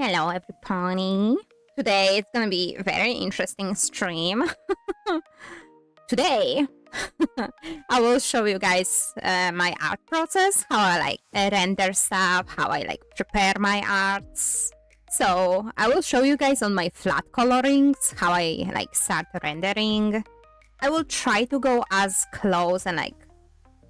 Hello everybody. Today it's gonna be a very interesting stream. Today I will show you guys my art process, how I render stuff, how I prepare my arts. So I will show you guys on my flat colorings how I start rendering. I will try to go as close and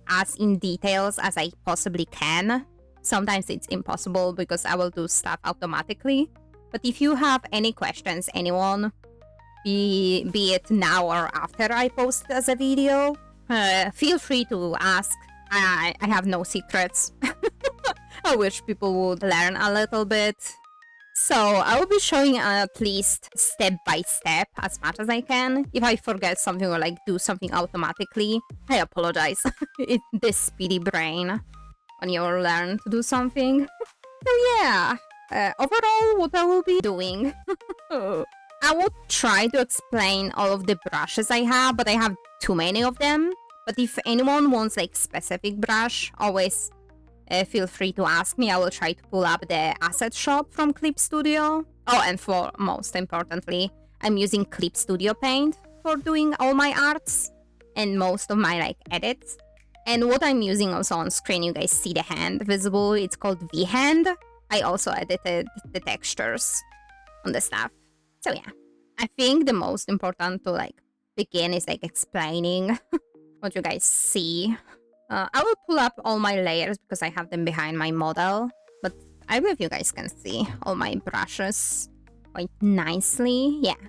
as in details as I possibly can. Sometimes it's impossible because I will do stuff automatically. But if you have any questions, anyone, be it now or after I post as a video, feel free to ask. I have no secrets. I wish people would learn a little bit. So I will be showing at least step by step as much as I can. If I forget something or do something automatically, I apologize. It's this speedy brain when you learn to do something. So yeah, overall what I will be doing. I will try to explain all of the brushes I have, but I have too many of them. But if anyone wants specific brush, always feel free to ask me. I will try to pull up the asset shop from Clip Studio. Oh, and for most importantly, I'm using Clip Studio Paint for doing all my arts and most of my edits. And what I'm using also on screen, you guys see the hand visible. It's called V-Hand. I also edited the textures on the stuff. So yeah, I think the most important to begin is explaining what you guys see. I will pull up all my layers because I have them behind my model, but I believe you guys can see all my brushes quite nicely. Yeah,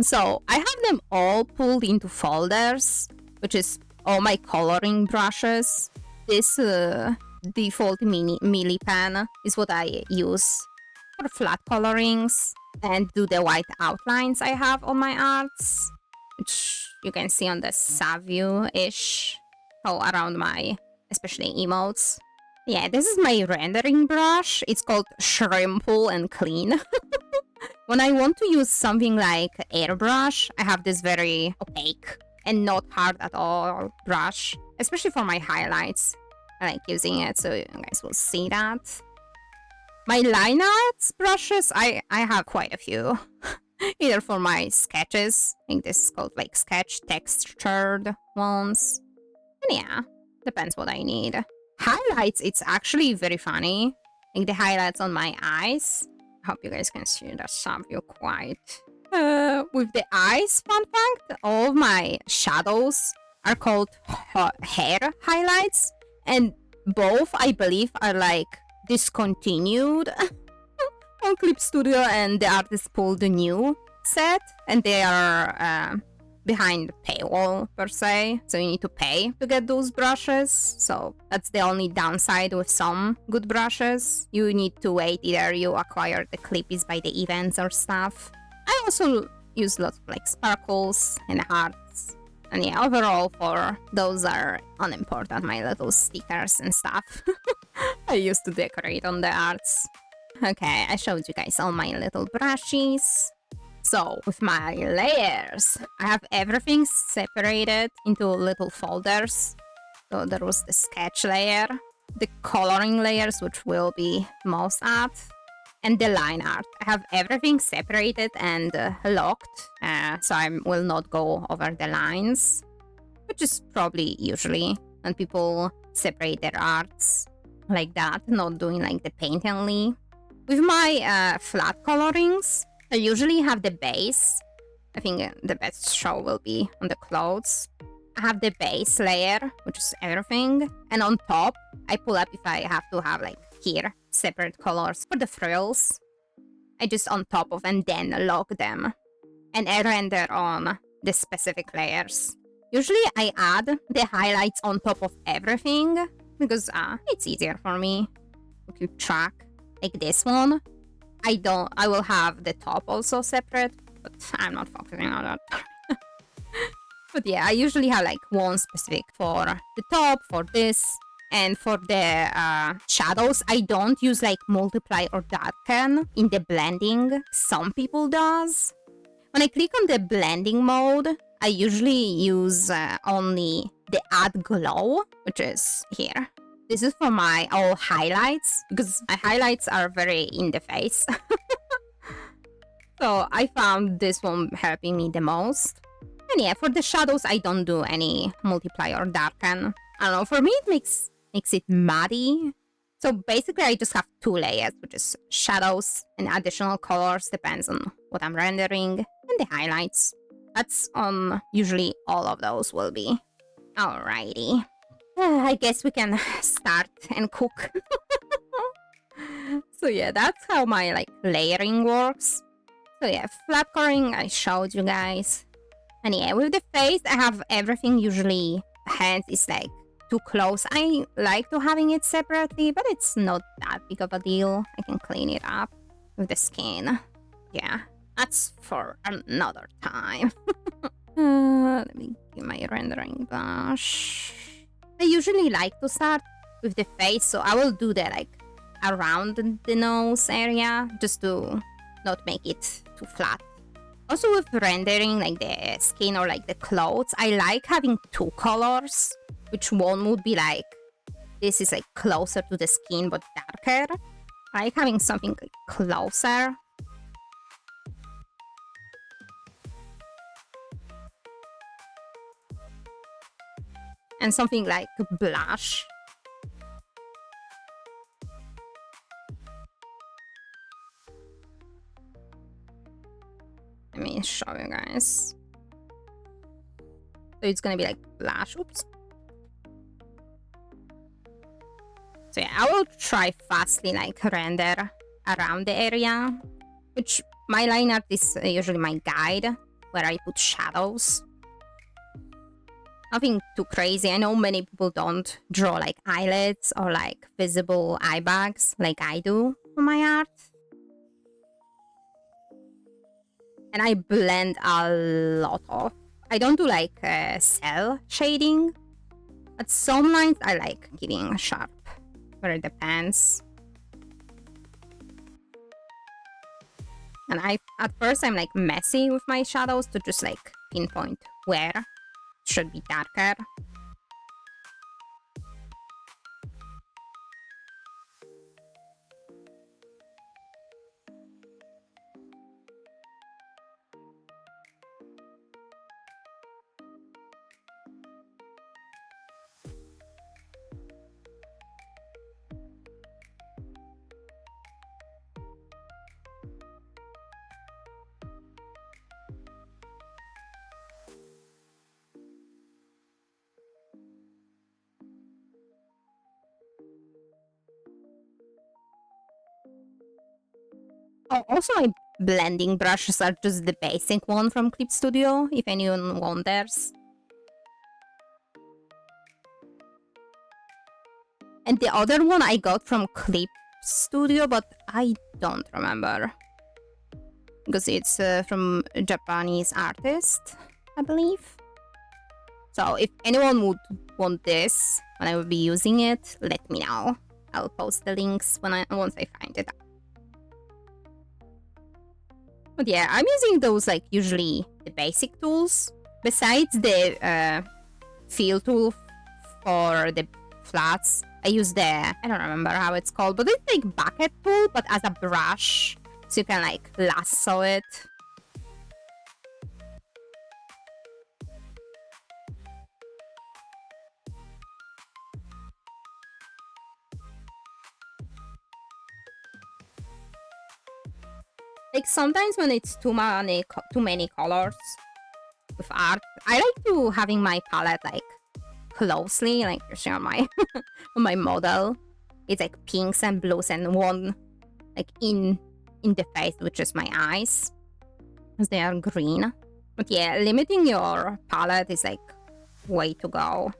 so I have them all pulled into folders, which is all my coloring brushes. This default mili pen is what I use for flat colorings and do the white outlines I have on my arts, which you can see on the Savvy-ish. Oh, around my, especially emotes. Yeah, this is my rendering brush. It's called Shrimple and Clean. When I want to use something like airbrush, I have this very opaque and not hard at all brush, especially for my highlights. I like using it, so you guys will see that. My line arts brushes, I have quite a few. Either for my sketches, I think this is called sketch textured ones. And yeah, depends what I need. Highlights, it's actually very funny. The highlights on my eyes. I hope you guys can see the Savvy quite. With the eyes, fun fact, all of my shadows are called hair highlights. And both, I believe, are discontinued on Clip Studio, and the artist pulled a new set. And they are behind the paywall per se, so you need to pay to get those brushes. So that's the only downside with some good brushes. You need to wait, either you acquire the clippies by the events or stuff. I also use lots of sparkles and hearts, and yeah, overall for those are unimportant, my little stickers and stuff. I used to decorate on the arts. Okay, I showed you guys all my little brushes. So, with my layers, I have everything separated into little folders. So there was the sketch layer, the coloring layers, which will be most at, and the line art. I have everything separated and locked, so I will not go over the lines, which is probably usually when people separate their arts like that, not doing the paintingly. With my flat colorings, I usually have the base. I think the best show will be on the clothes. I have the base layer, which is everything. And on top, I pull up if I have to have here, separate colors for the frills. I just on top of and then lock them. And I render on the specific layers. Usually I add the highlights on top of everything because it's easier for me to keep track. Like this one. I will have the top also separate, but I'm not focusing on that. But yeah, I usually have one specific for the top, for this, and for the shadows. I don't use multiply or darken in the blending. Some people does. When I click on the blending mode, I usually use only the add glow, which is here. This is for my all highlights, because my highlights are very in the face. So I found this one helping me the most. And yeah, for the shadows, I don't do any multiply or darken. I don't know, for me it makes it muddy. So basically I just have two layers, which is shadows and additional colors, depends on what I'm rendering, and the highlights. That's on usually all of those will be. Alrighty. I guess we can start and cook. So yeah, that's how my like layering works. So yeah, flat coloring I showed you guys. And yeah, with the face I have everything usually hands is like too close. I like to having it separately, but it's not that big of a deal. I can clean it up with the skin. Yeah, that's for another time. Let me get my rendering brush. I usually like to start with the face, so I will do that like around the nose area just to not make it too flat. Also with rendering like the skin or like the clothes, I like having two colors, which one would be like, this is like closer to the skin but darker. I like having something like closer. And something like blush. Let me show you guys. So it's gonna be like blush. Oops. So yeah, I will try fastly like render around the area, which my line art is usually my guide where I put shadows. Nothing too crazy. I know many people don't draw like eyelids or like visible eye bags like I do for my art. And I blend a lot of. I don't do like cell shading, but some lines I like giving sharp, but it depends. And at first I'm like messy with my shadows to just like pinpoint where it should be darker. Oh, also my blending brushes are just the basic one from Clip Studio, if anyone wonders. And the other one I got from Clip Studio, but I don't remember. Because it's from a Japanese artist, I believe. So if anyone would want this, when I will be using it, let me know. I'll post the links once I find it. But yeah, I'm using those like usually the basic tools. Besides the fill tool for the flats, I use the, I don't remember how it's called, but it's like bucket tool, but as a brush. So you can like lasso it. Like sometimes when it's too many colors with art, I like to having my palette like closely, like you see on my on my model. It's like pinks and blues and one like in the face, which is my eyes, because they are green. But yeah, limiting your palette is like way to go.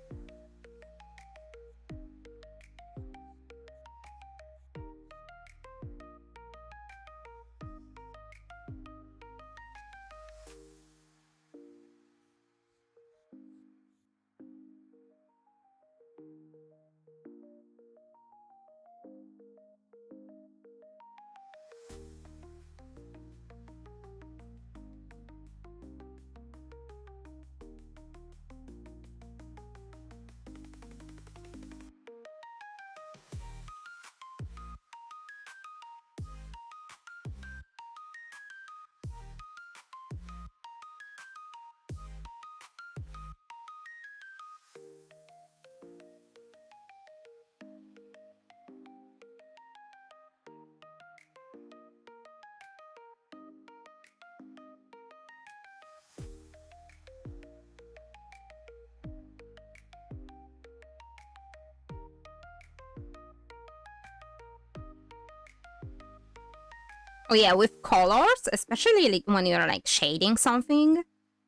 Oh yeah, with colors, especially like when you're like shading something,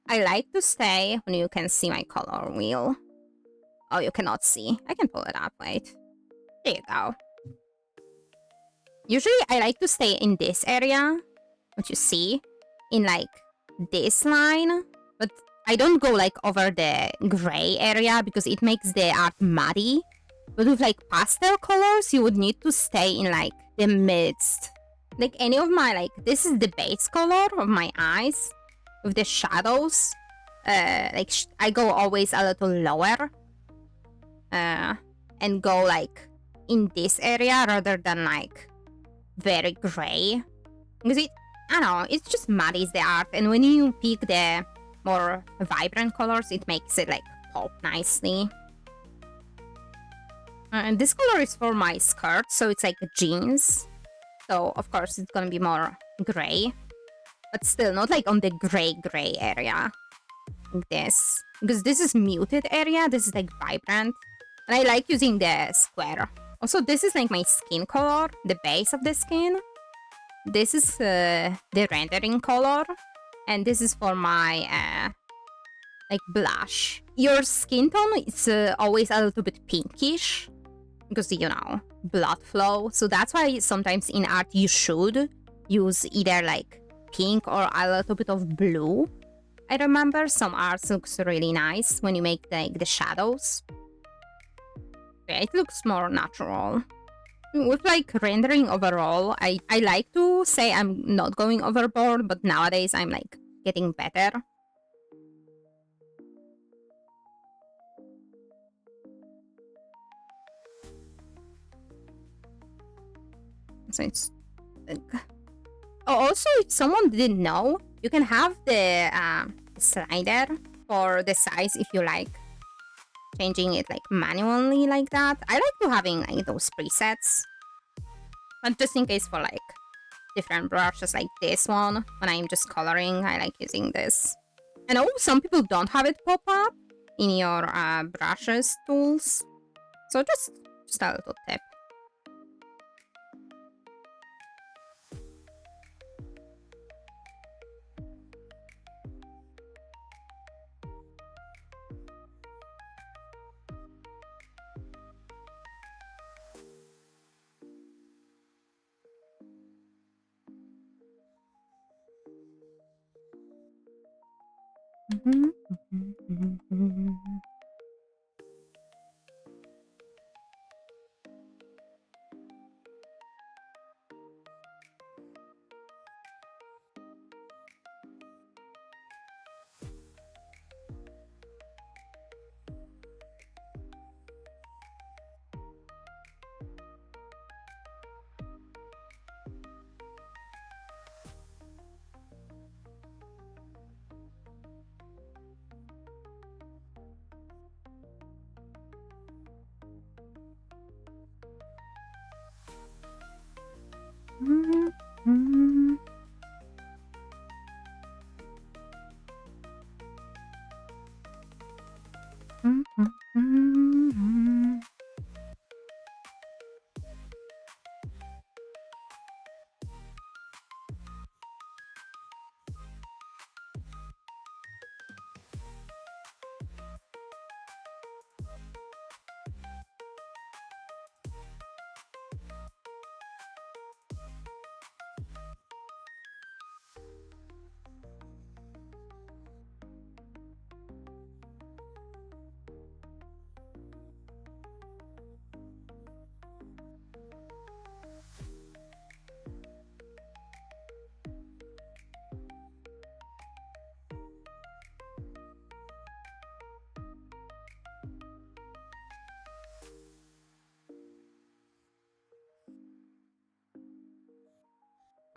I like to stay when you can see my color wheel. Oh, you cannot see. I can pull it up, wait. There you go. Usually I like to stay in this area, what you see, in like this line, but I don't go like over the gray area because it makes the art muddy. But with like pastel colors, you would need to stay in like the midst. Like any of my like, this is the base color of my eyes with the shadows. I go always a little lower and go like in this area rather than like very gray. Because I don't know, it just muddies the art. And when you pick the more vibrant colors, it makes it like pop nicely. And this color is for my skirt, so it's like jeans. So of course it's gonna be more gray, but still not like on the gray area like this, because this is muted area. This is like vibrant, and I like using the square. Also, this is like my skin color, the base of the skin. This is the rendering color, and this is for my like blush. Your skin tone is always a little bit pinkish because, you know, blood flow. So that's why sometimes in art you should use either like pink or a little bit of blue. I remember some art looks really nice when you make like the shadows. Yeah, it looks more natural. With like rendering overall, I like to say I'm not going overboard, but nowadays I'm like getting better. So it's oh, also, if someone didn't know, you can have the slider for the size if you like changing it like manually like that. I like to having like those presets, but just in case for like different brushes like this one, when I'm just coloring, I like using this. I know some people don't have it pop up in your brushes tools, so just a little tip.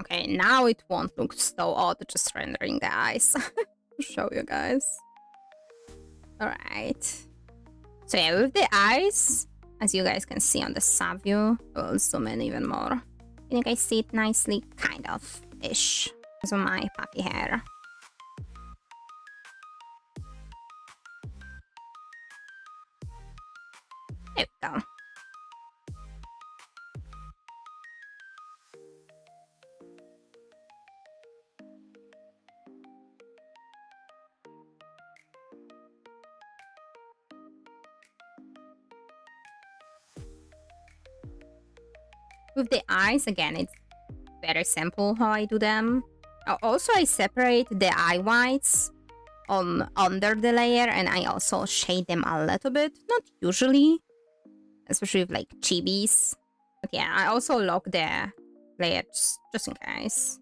Okay, now it won't look so odd just rendering the eyes. Show you guys. Alright. So yeah, with the eyes, as you guys can see on the sub view, we'll zoom in even more. Can you guys see it nicely? Kind of ish. So my puppy hair. There we go. With the eyes, again, it's very simple how I do them. Also, I separate the eye whites on under the layer, and I also shade them a little bit. Not usually, especially with like chibis. But yeah, I also lock the layer just in case.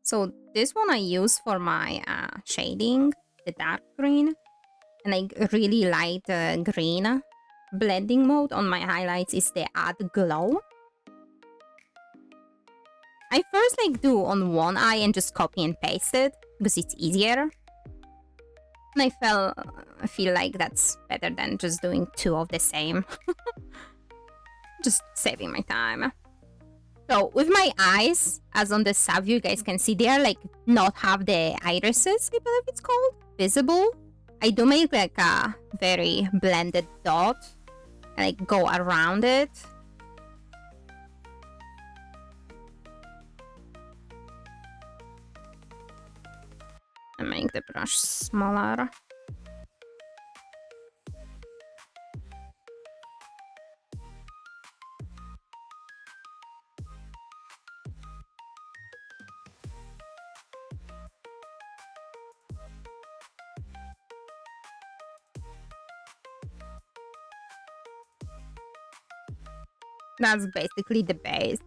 So this one I use for my shading, the dark green, and like really light green. Blending mode on my highlights is the add glow. I first like do on one eye and just copy and paste it because it's easier. And I feel like that's better than just doing two of the same. Just saving my time. So with my eyes, as on the sub view, you guys can see they are like not have the irises, I believe it's called, visible. I do make like a very blended dot and like go around it. And make the brush smaller. That's basically the base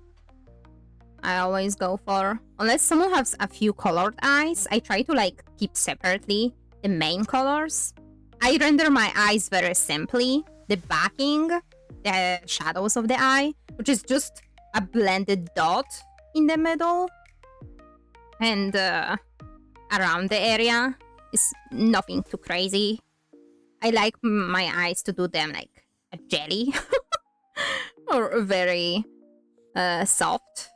I always go for. Unless someone has a few colored eyes, I try to like keep separately the main colors. I render my eyes very simply. The backing, the shadows of the eye, which is just a blended dot in the middle. And around the area is nothing too crazy. I like my eyes to do them like a jelly. Or very soft.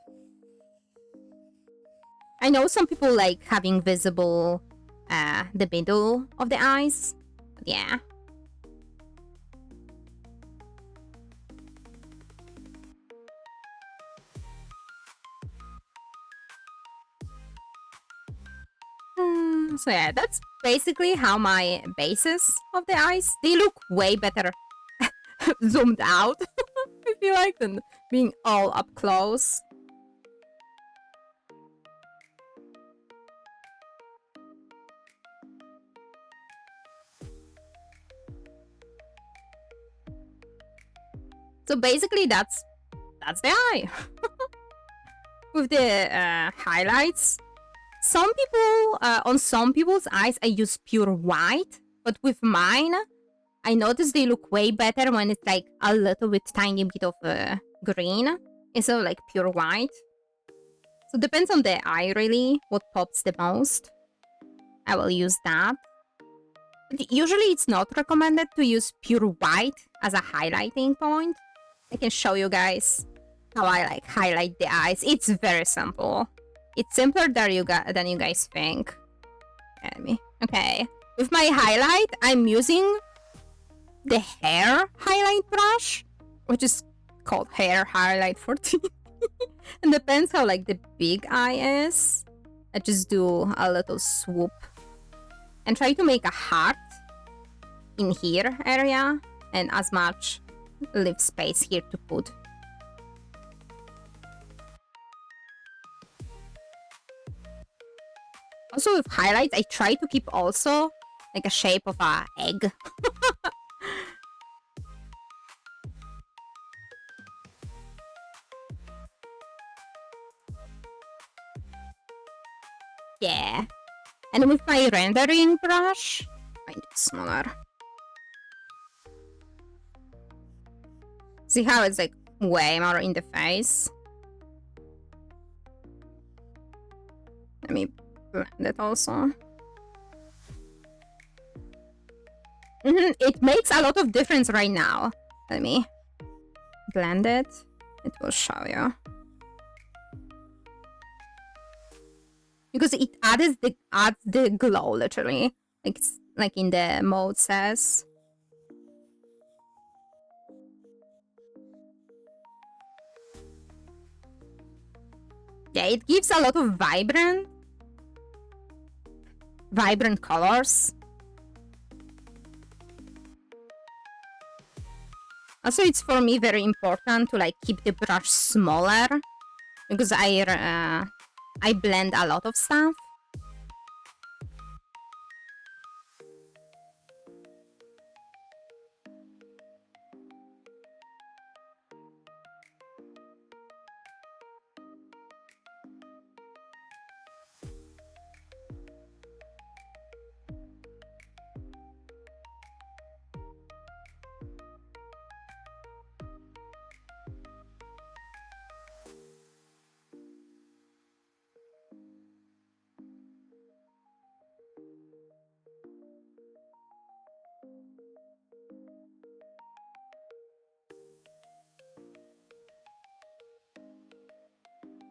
I know some people like having visible the middle of the eyes, but yeah. So yeah, that's basically how my bases of the eyes, they look way better zoomed out, I feel like, than being all up close. So basically that's the eye. With the highlights, some people, on some people's eyes, I use pure white, but with mine, I notice they look way better when it's like a little bit, tiny bit of green instead of like pure white. So depends on the eye really, what pops the most. I will use that. But usually it's not recommended to use pure white as a highlighting point. I can show you guys how I like highlight the eyes. It's very simple. It's simpler than you guys think. Okay. With my highlight, I'm using the hair highlight brush, which is called hair highlight 14. And depends how like the big eye is. I just do a little swoop and try to make a heart in here area and as much leave space here to put. Also with highlights, I try to keep also like a shape of a egg. Yeah. And with my rendering brush, I need it smaller. See how it's like way more in the face? Let me blend it also. It makes a lot of difference right now. Let me blend it. It will show you. Because it adds the glow, literally. Like, it's like in the mode says. Yeah, it gives a lot of vibrant colors. Also, it's for me very important to like keep the brush smaller because I blend a lot of stuff.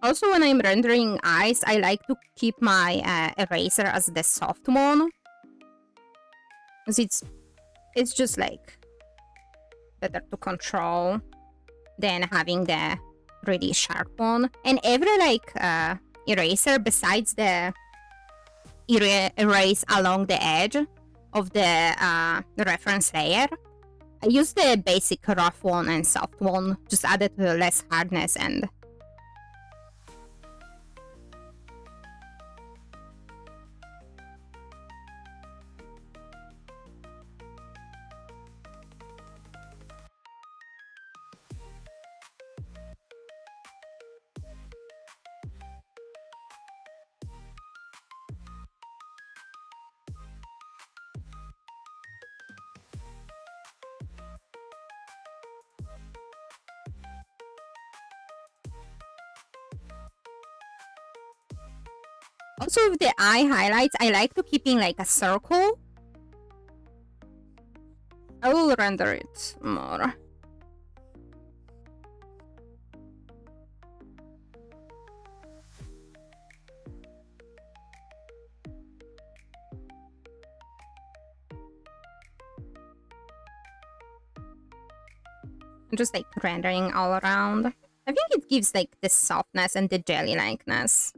Also, when I'm rendering eyes, I like to keep my eraser as the soft one. Because it's just like better to control than having the really sharp one. And every like eraser besides the erase along the edge of the reference layer, I use the basic rough one and soft one, just added less hardness and also with the eye highlights, I like to keep in like a circle. I will render it more. I'm just like rendering all around. I think it gives like the softness and the jelly-likeness.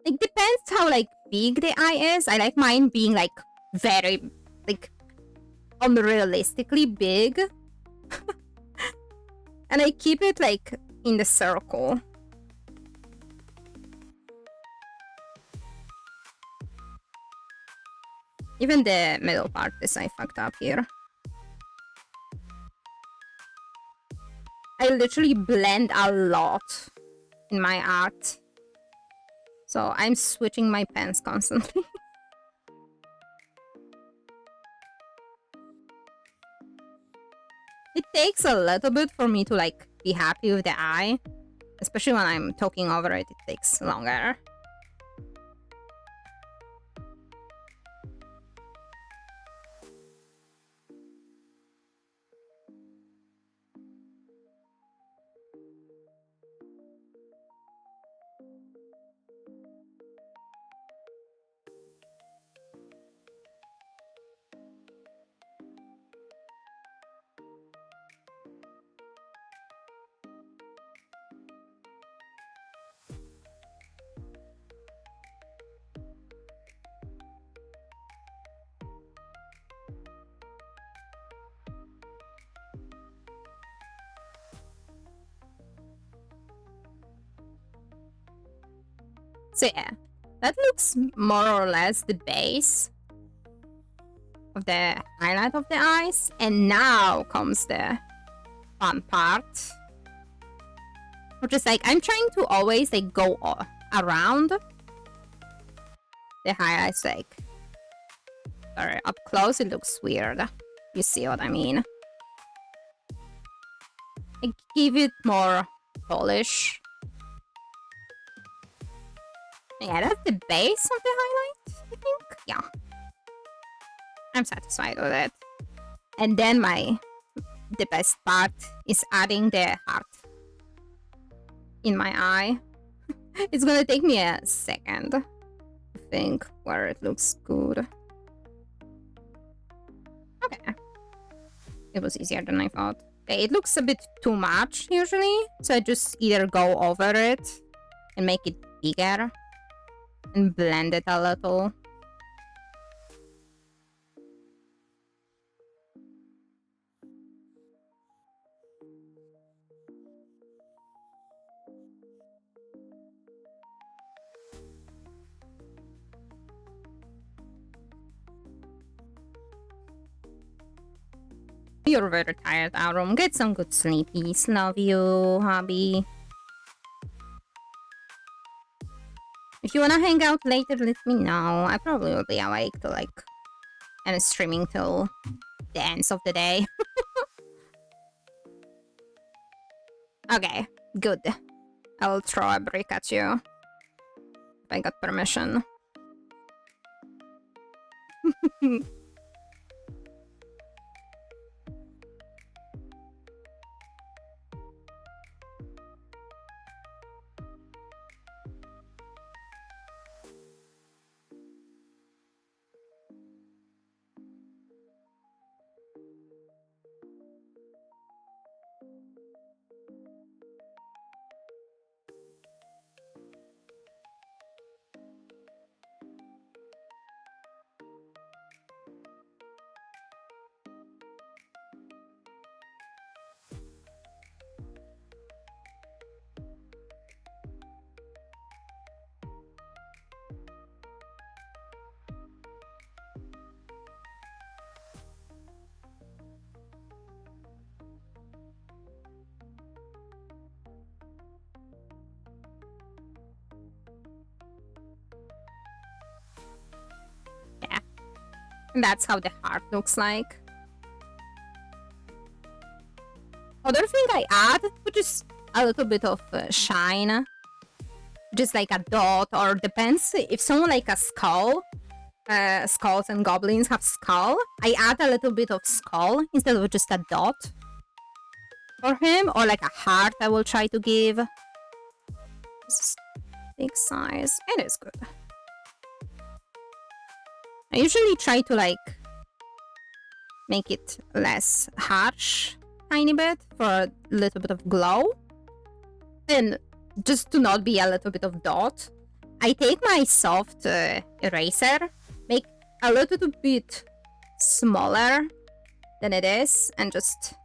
It depends how like big the eye is. I like mine being like very like unrealistically big. And I keep it like in the circle. Even the middle part is I fucked up here. I literally blend a lot in my art. So I'm switching my pens constantly. It takes a little bit for me to like be happy with the eye. Especially when I'm talking over it, it takes longer. So yeah, that looks more or less the base of the highlight of the eyes. And now comes the fun part. Which is like, I'm trying to always like go around the highlights, like, sorry, up close it looks weird. You see what I mean? I give it more polish. Yeah, that's the base of the highlight, I think. Yeah. I'm satisfied with it. And then the best part is adding the heart in my eye. It's gonna take me a second to think where it looks good. Okay. It was easier than I thought. Okay, it looks a bit too much usually, so I just either go over it and make it bigger and blend it a little. You're very tired, Aurum. Get some good sleepies. Love you, hubby. If you wanna hang out later, let me know. I probably will be awake to and streaming till the end of the day. Okay, good. I will throw a brick at you. If I got permission. Yeah. And that's how the heart looks like. Other thing I add, which is a little bit of shine. Just like a dot, or depends if someone like a skull. Skulls and goblins have skull. I add a little bit of skull instead of just a dot for him, or like a heart I will try to give. This is big size. It is good. I usually try to make it less harsh, tiny bit, for a little bit of glow. And just to not be a little bit of dot, I take my soft eraser, make a little bit smaller than it is, and just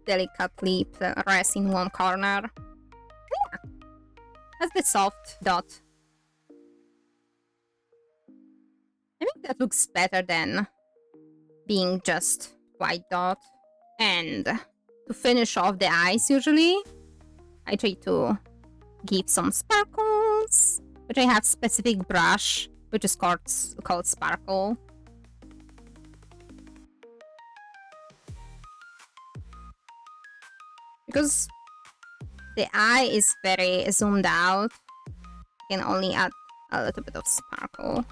delicately press in one corner. Yeah. That's the soft dot. I think that looks better than being just white dot. And to finish off the eyes, usually, I try to give some sparkles, which I have specific brush, which is called Sparkle. Because the eye is very zoomed out, I can only add a little bit of sparkle.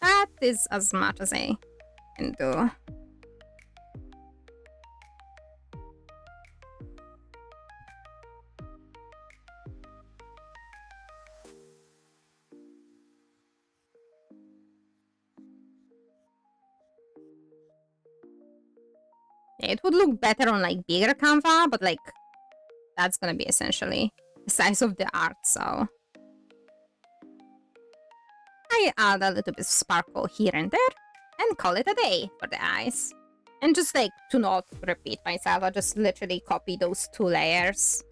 That is as much as I can do. Yeah, it would look better on bigger Canva, but that's gonna be essentially the size of the art, so I add a little bit of sparkle here and there and call it a day for the eyes. And just to not repeat myself, I just literally copy those two layers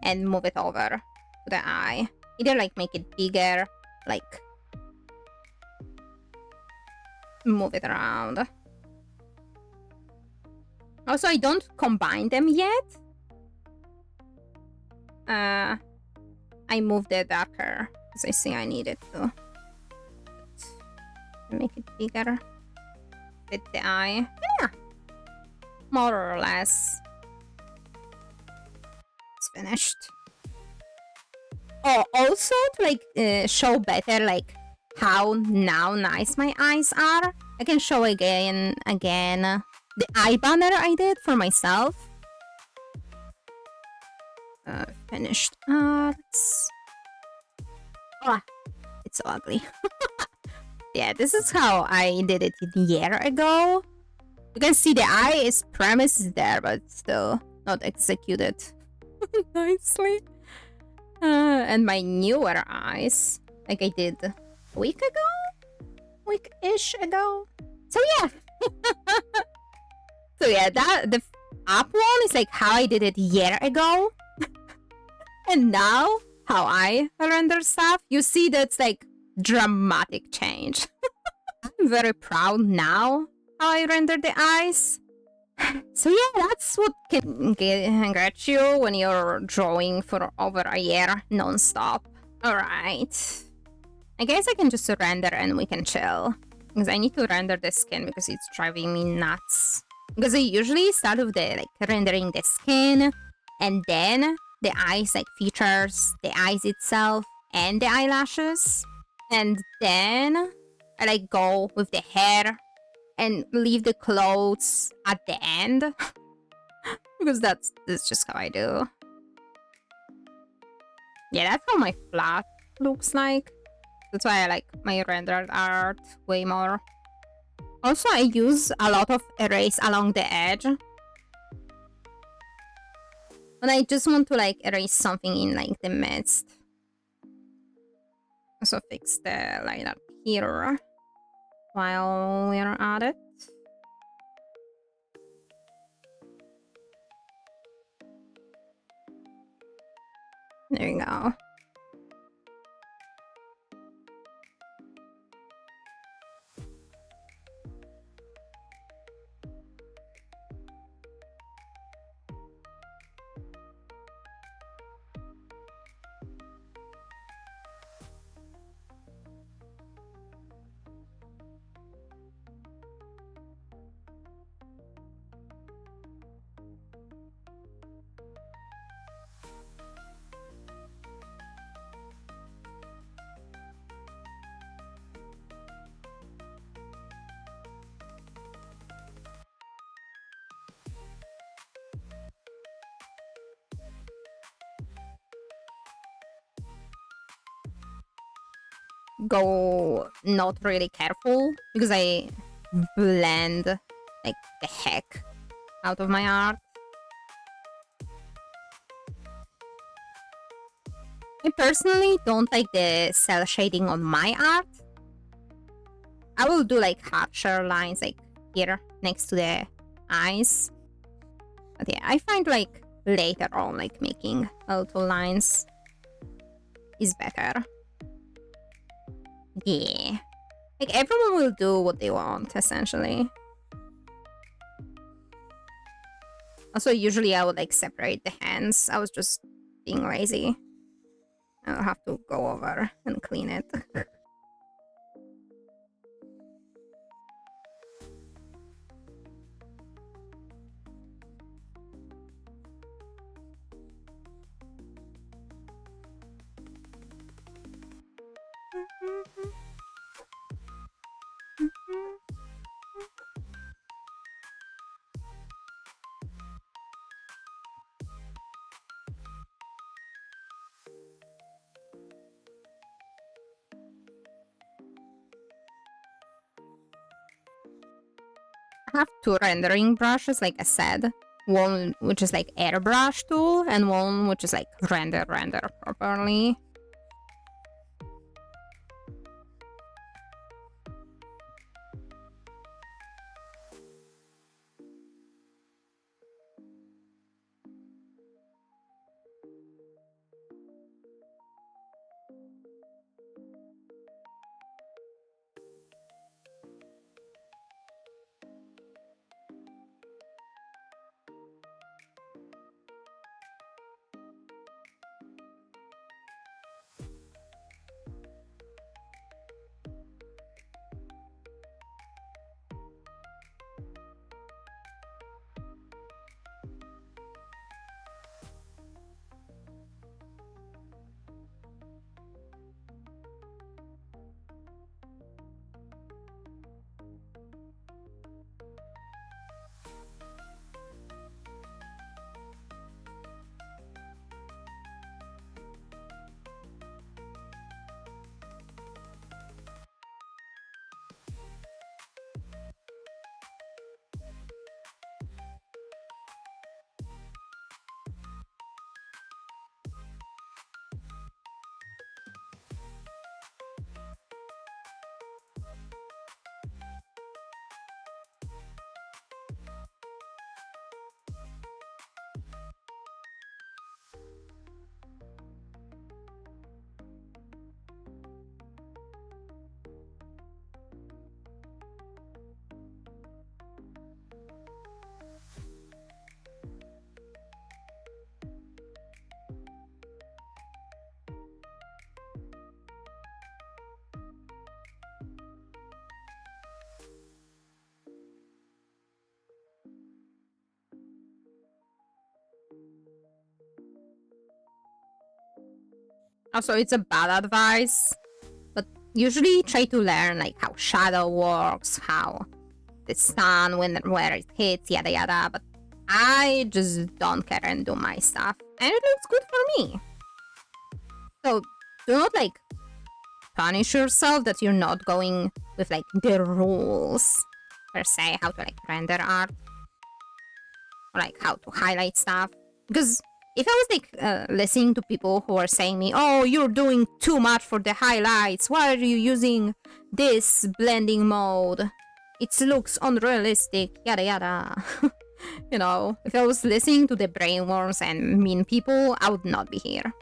and move it over to the eye. Either make it bigger, move it around. Also, I don't combine them yet. I moved it darker because I see I need it to make it bigger with the eye. Yeah, more or less. It's finished. Oh, also to show better how now nice my eyes are, I can show again the eye banner I did for myself. Finished arts. Oh, it's so ugly. Yeah, this is how I did it a year ago. You can see the eye is premise is there, but still not executed nicely. And my newer eyes, I did a week-ish ago. So yeah. So yeah, up one is like how I did it a year ago. And now how I render stuff. You see that's like dramatic change. I'm very proud now how I render the eyes. So yeah, that's what can get you when you're drawing for over a year non-stop. Alright. I guess I can just render and we can chill. Because I need to render the skin because it's driving me nuts. Because I usually start with the like rendering the skin and then the eyes like features, the eyes itself and the eyelashes. And then I like go with the hair and leave the clothes at the end. Because that's just how I do. Yeah, that's how my flat looks like. That's why I like my rendered art way more. Also, I use a lot of erase along the edge. But I just want to like erase something in like the midst. So fix the line up here while we're at it. There you go. Go not really careful because I blend like the heck out of my art. I personally don't like the cell shading on my art. I will do like harsher lines like here next to the eyes. But yeah, I find like later on like making little lines is better. Yeah. Like everyone will do what they want essentially. Also, usually I would like separate the hands. I was just being lazy. I'll have to go over and clean it. I have two rendering brushes, like I said. One which is like airbrush tool, and one which is like render properly. Also, it's a bad advice, but usually try to learn like how shadow works, how the sun where it hits, yada yada. But I just don't care and do my stuff, and it looks good for me. So do not like punish yourself that you're not going with like the rules per se, how to like render art or like how to highlight stuff. Because if I was like listening to people who are saying me, oh, you're doing too much for the highlights, why are you using this blending mode, it looks unrealistic, yada yada. You know, if I was listening to the brainworms and mean people, I would not be here.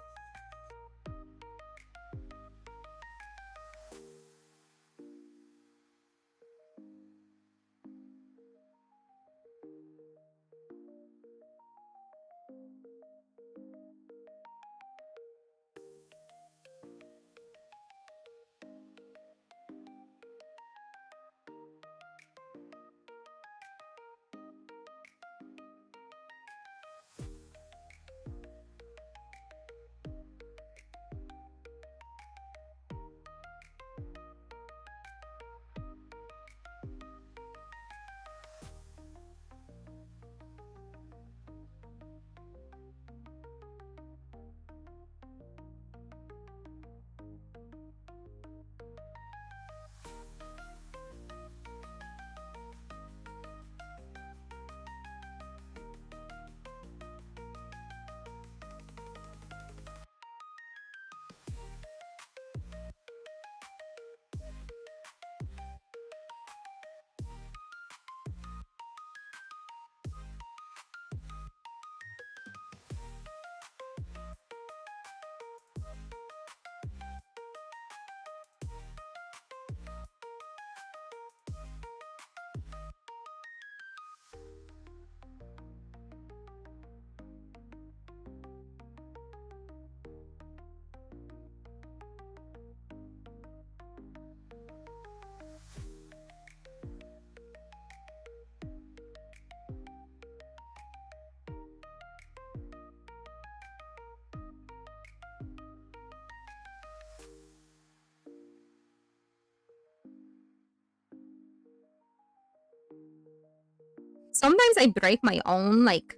Sometimes I break my own like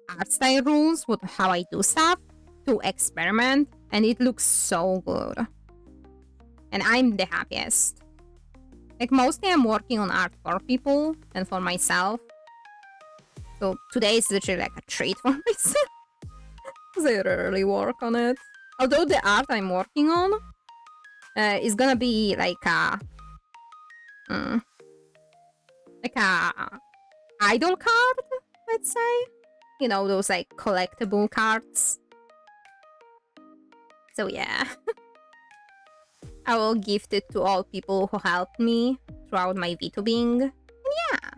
art style rules with how I do stuff to experiment, and it looks so good. And I'm the happiest. Like mostly I'm working on art for people and for myself. So today is literally like a treat for myself. Because I rarely work on it. Although the art I'm working on is gonna be like a idol card, let's say. You know, those like collectible cards. So yeah. I will gift it to all people who helped me throughout my VTubing. And yeah.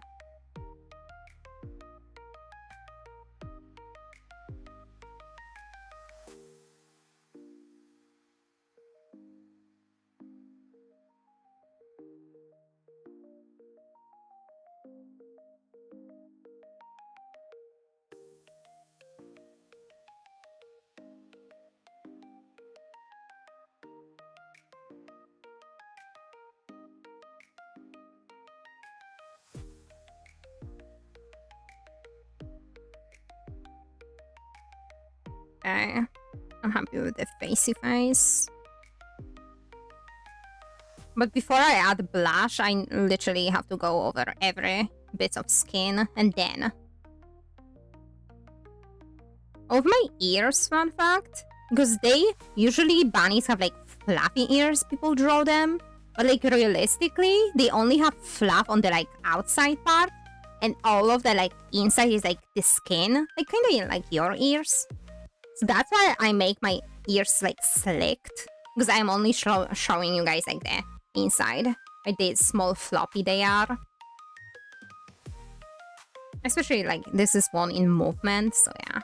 Okay. I'm happy with the facey face. But before I add blush, I literally have to go over every bit of skin and then. Of my ears, fun fact, because they usually bunnies have like fluffy ears, people draw them, but like realistically, they only have fluff on the like outside part, and all of the like inside is like the skin, like kind of like your ears. So that's why I make my ears like slicked, because I'm only showing you guys like the inside, like the small floppy they are. Especially like this is one in movement, so yeah.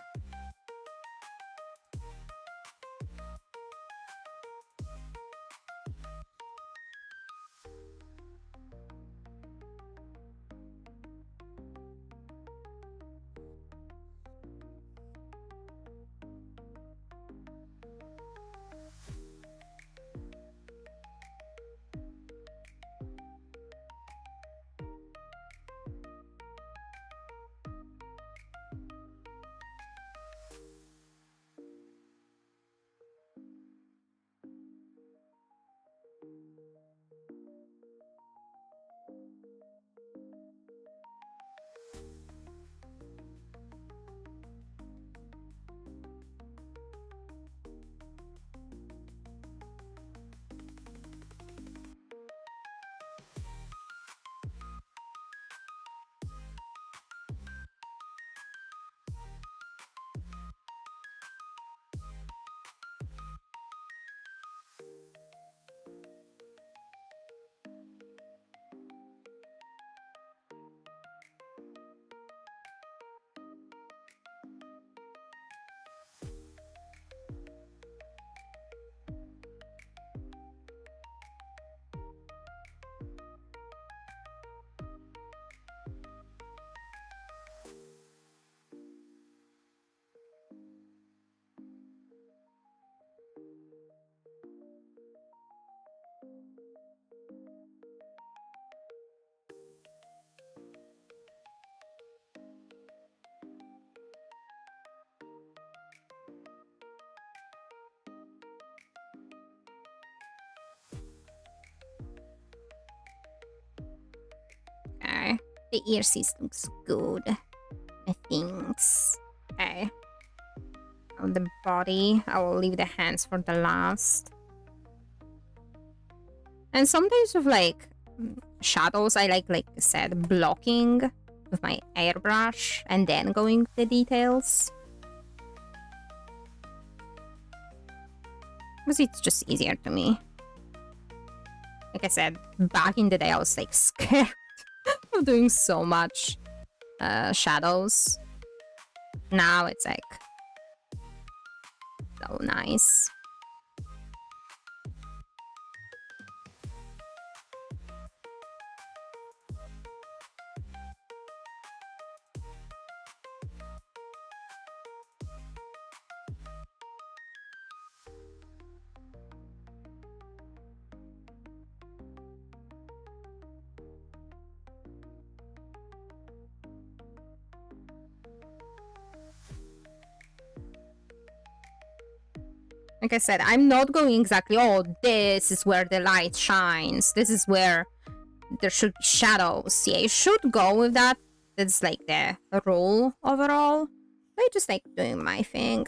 The ear piece looks good, I think. Okay. On the body, I will leave the hands for the last. And sometimes with like shadows, I like I said, blocking with my airbrush and then going with the details. Because it's just easier to me. Like I said, back in the day, I was like scared of doing so much shadows. Now it's like so nice. Like I said, I'm not going exactly, oh, this is where the light shines. This is where there should be shadows. Yeah, you should go with that. That's like the rule overall. I just like doing my thing.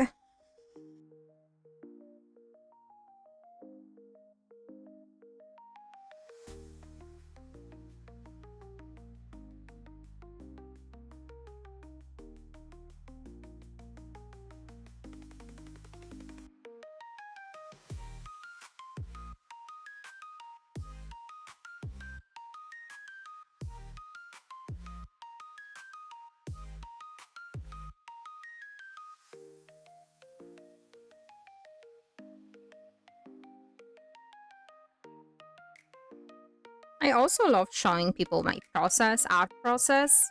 I also love showing people my art process.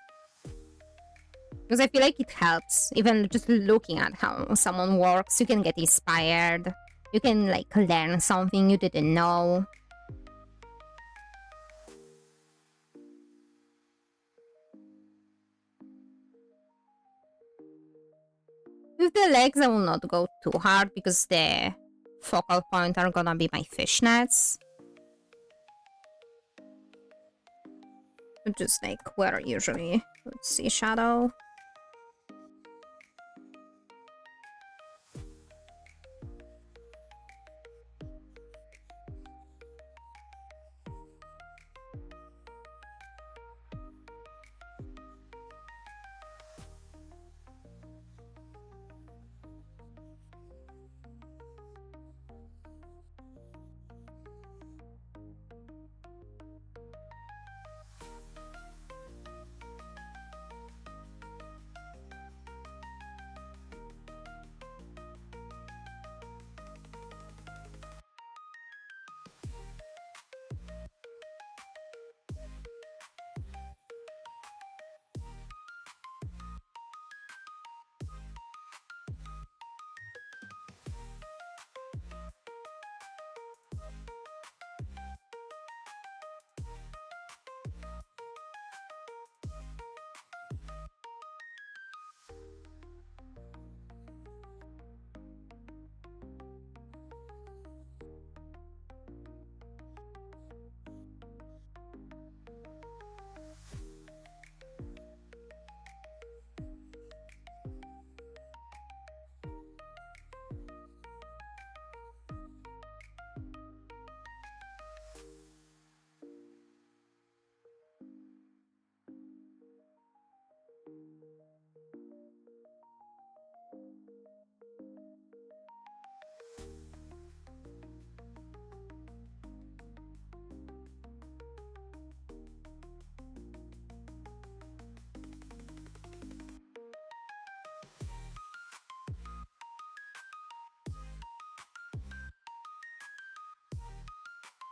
Because I feel like it helps. Even just looking at how someone works, you can get inspired. You can like learn something you didn't know. With the legs, I will not go too hard because the focal point are gonna be my fishnets. Just like where usually let's see shadow.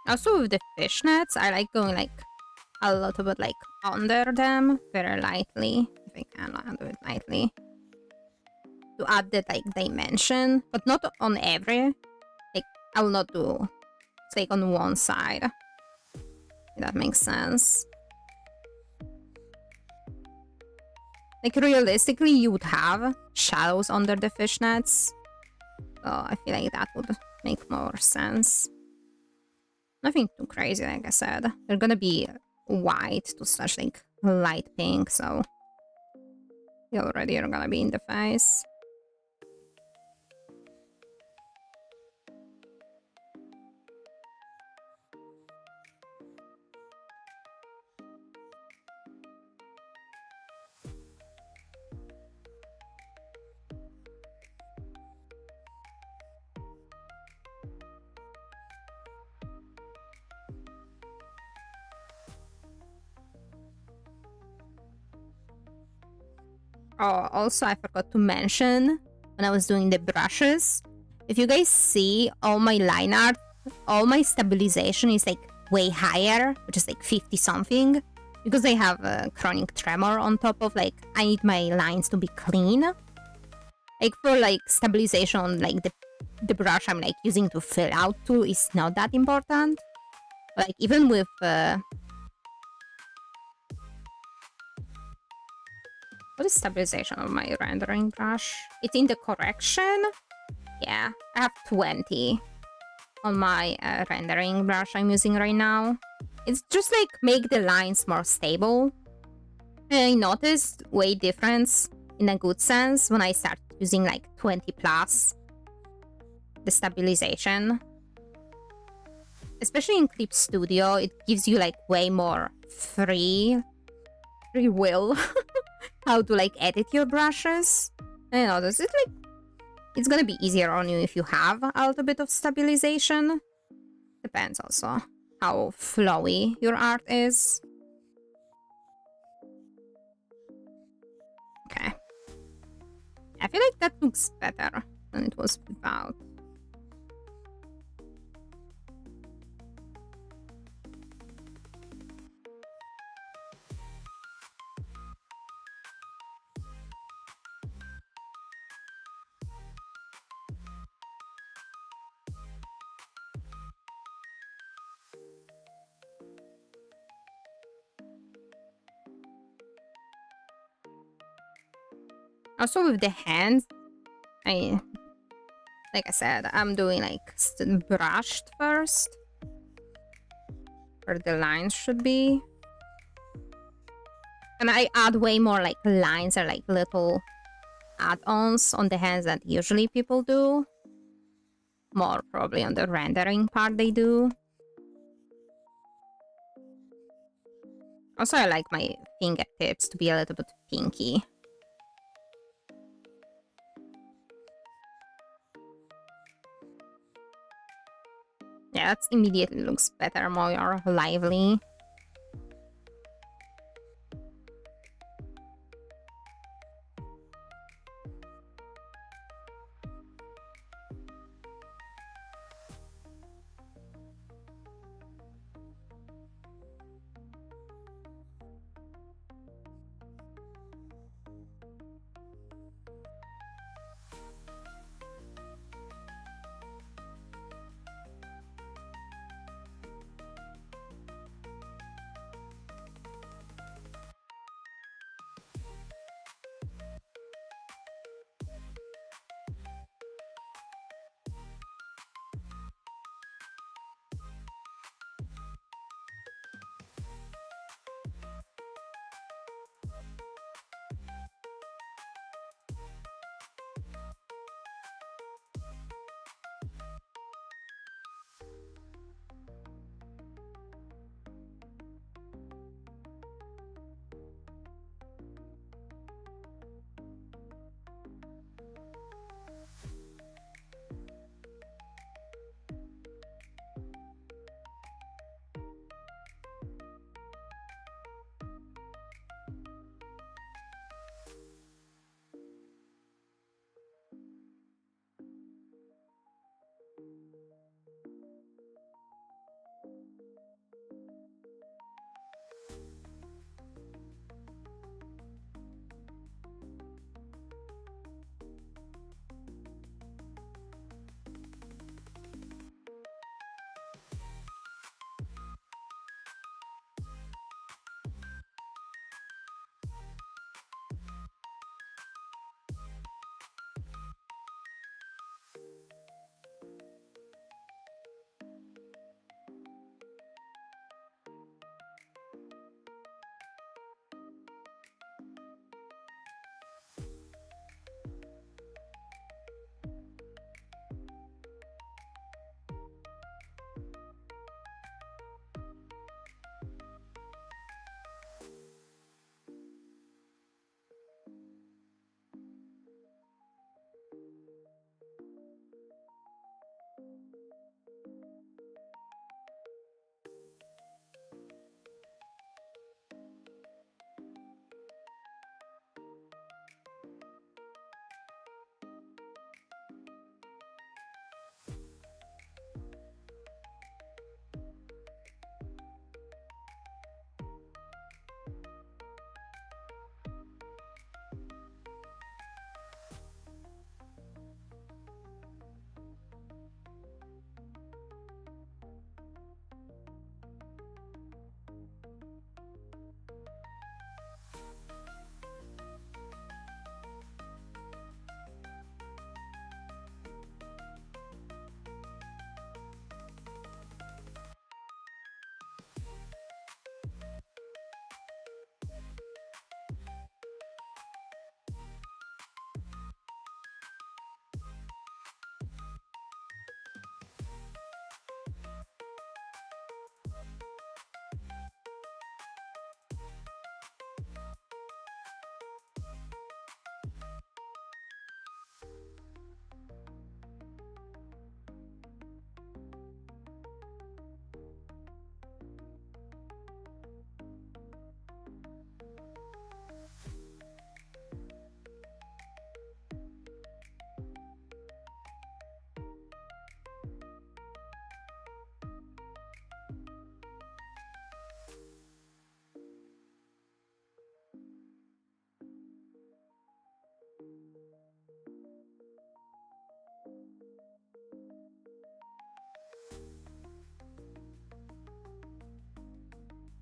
Also with the fishnets, I like going like a little bit like under them very lightly. If I can, I'll do it lightly. To add that like dimension, but not on every. Like I will not do it's like on one side. If that makes sense. Like realistically, you would have shadows under the fishnets. So I feel like that would make more sense. Nothing too crazy, like I said. They're gonna be white to such like light pink, so you already are gonna be in the face. Oh, also I forgot to mention when I was doing the brushes, if you guys see all my line art, all my stabilization is like way higher, which is like 50 something, because I have a chronic tremor on top of like, I need my lines to be clean. Like for like stabilization on like the brush I'm like using to fill out tool is not that important. Like even with what is stabilization of my rendering brush? It's in the correction. Yeah, I have 20 on my rendering brush I'm using right now. It's just like make the lines more stable. And I noticed way difference in a good sense when I start using like 20 plus the stabilization. Especially in Clip Studio, it gives you like way more free will how to like edit your brushes. I know this is like it's gonna be easier on you if you have a little bit of stabilization. Depends also how flowy your art is. Okay. I feel like that looks better than it was without. Also with the hands, like I said, I'm doing like brushed first, where the lines should be. And I add way more like lines or like little add-ons on the hands that usually people do. More probably on the rendering part they do. Also, I like my fingertips to be a little bit pinky. Yeah, that immediately looks better, more lively.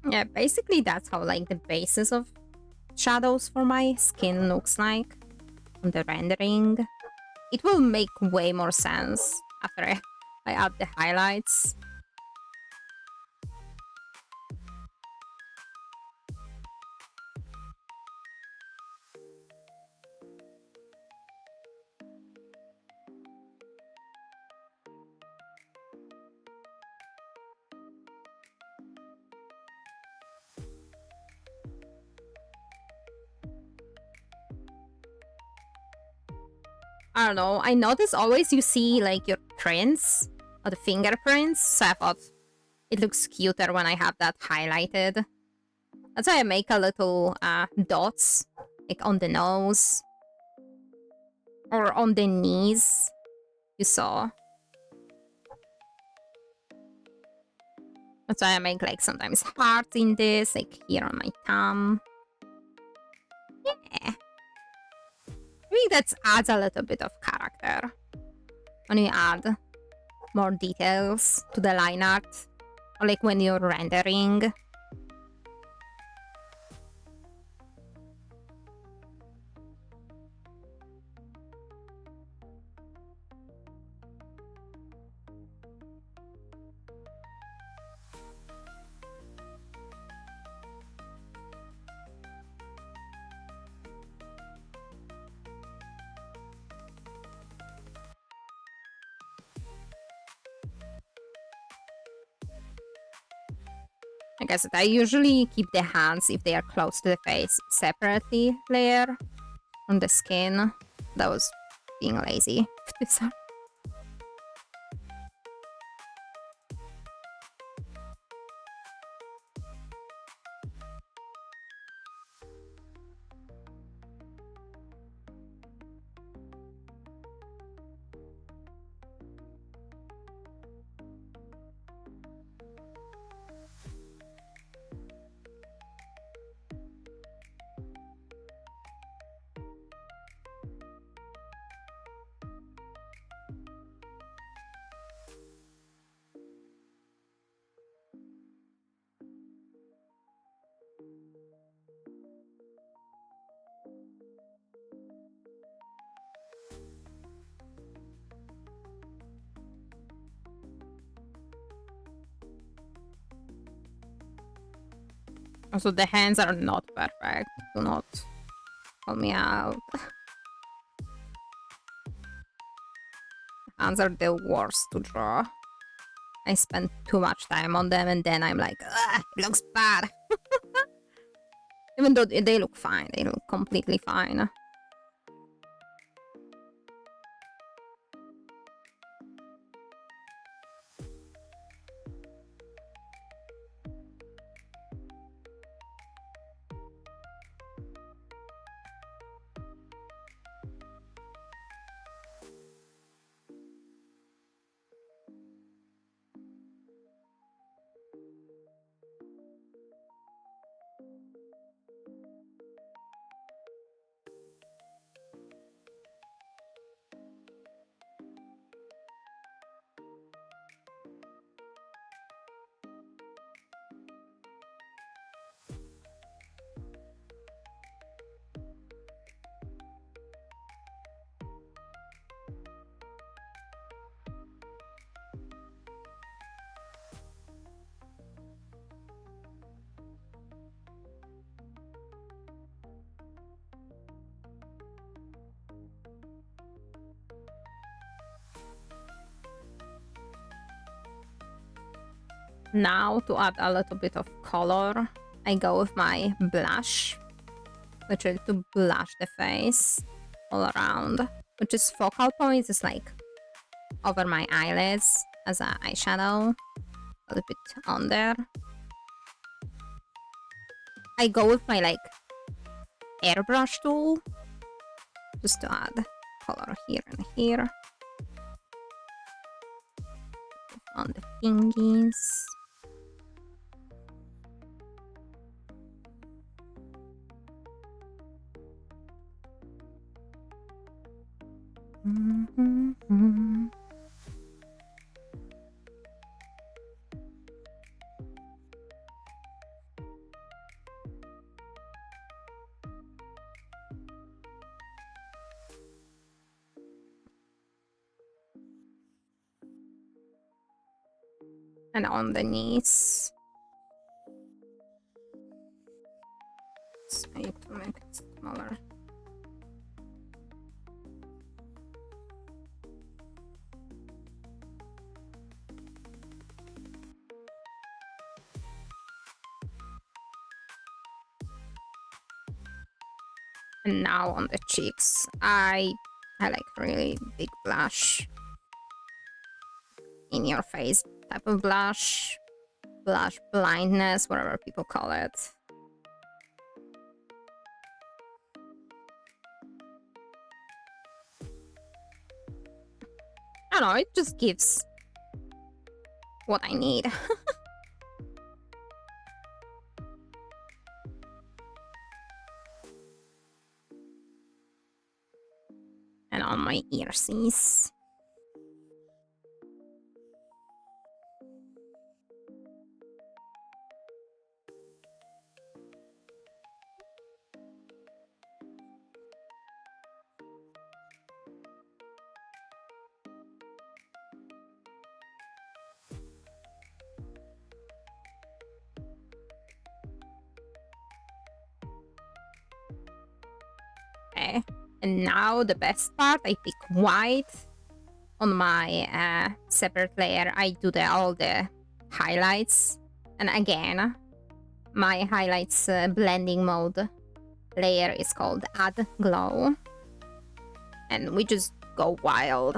Yeah, basically that's how like the basis of shadows for my skin looks like on the rendering. It will make way more sense after I add the highlights. I don't know. I notice always you see like your prints or the fingerprints. So I thought it looks cuter when I have that highlighted. That's why I make a little dots like on the nose or on the knees. You saw. That's why I make like sometimes hearts in this, like here on my thumb. Yeah. I think that adds a little bit of character when you add more details to the line art, or like when you're rendering. I guess I usually keep the hands if they are close to the face separately layer on the skin. That was being lazy. Also, the hands are not perfect. Do not call me out. Hands are the worst to draw. I spend too much time on them and then I'm like, ugh, it looks bad. Even though they look fine. They look completely fine. Now, to add a little bit of color, I go with my blush, which is to blush the face all around, which is focal points, is like over my eyelids as an eyeshadow, a little bit on there. I go with my like airbrush tool just to add color here and here on the fingies. and on the knees. So I need to make it smaller. And now on the cheeks, I like really big blush, in your face type of blush, blush blindness, whatever people call it. I don't know, it just gives what I need. And on my earsies. Okay. And now the best part, I pick white. On my separate layer, I do all the highlights. And again, my highlights blending mode layer is called Add Glow. And we just go wild.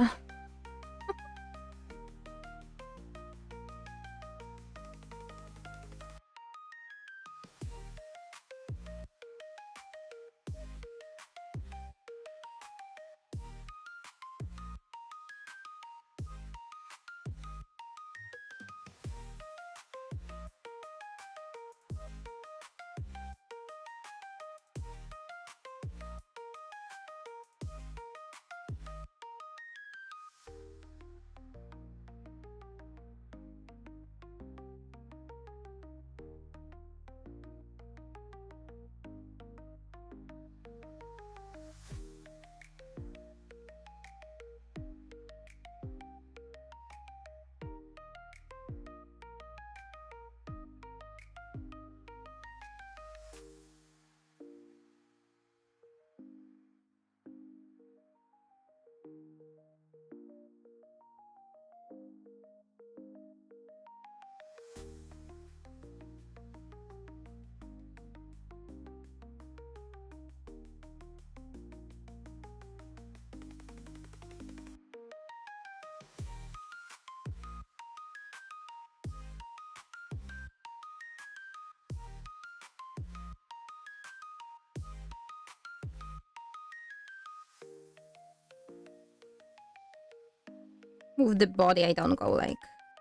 With the body, I don't go like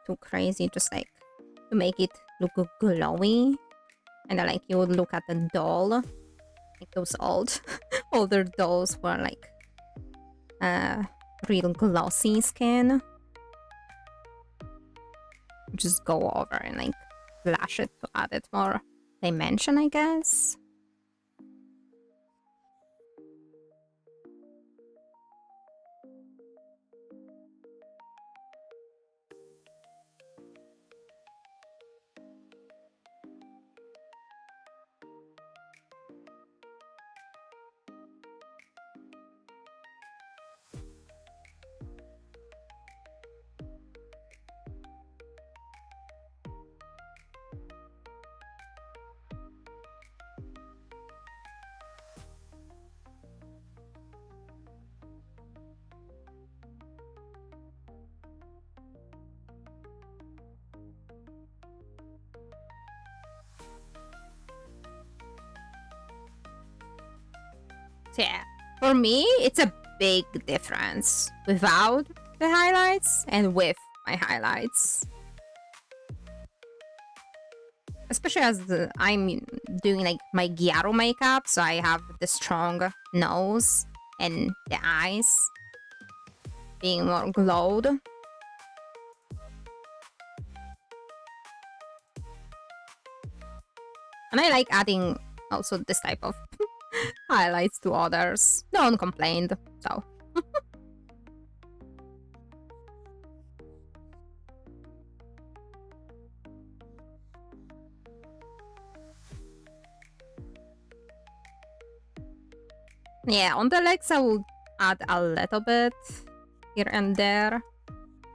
too crazy, just like to make it look glowy. And I like you would look at the doll, like those older dolls were like real glossy skin. Just go over and like flash it to add it more dimension, I guess. So yeah, for me, it's a big difference without the highlights and with my highlights. Especially as I'm doing like my Gyaru makeup, so I have the strong nose and the eyes being more glowed. And I like adding also this type of highlights to others. No one complained, so. Yeah, on the legs I will add a little bit here and there,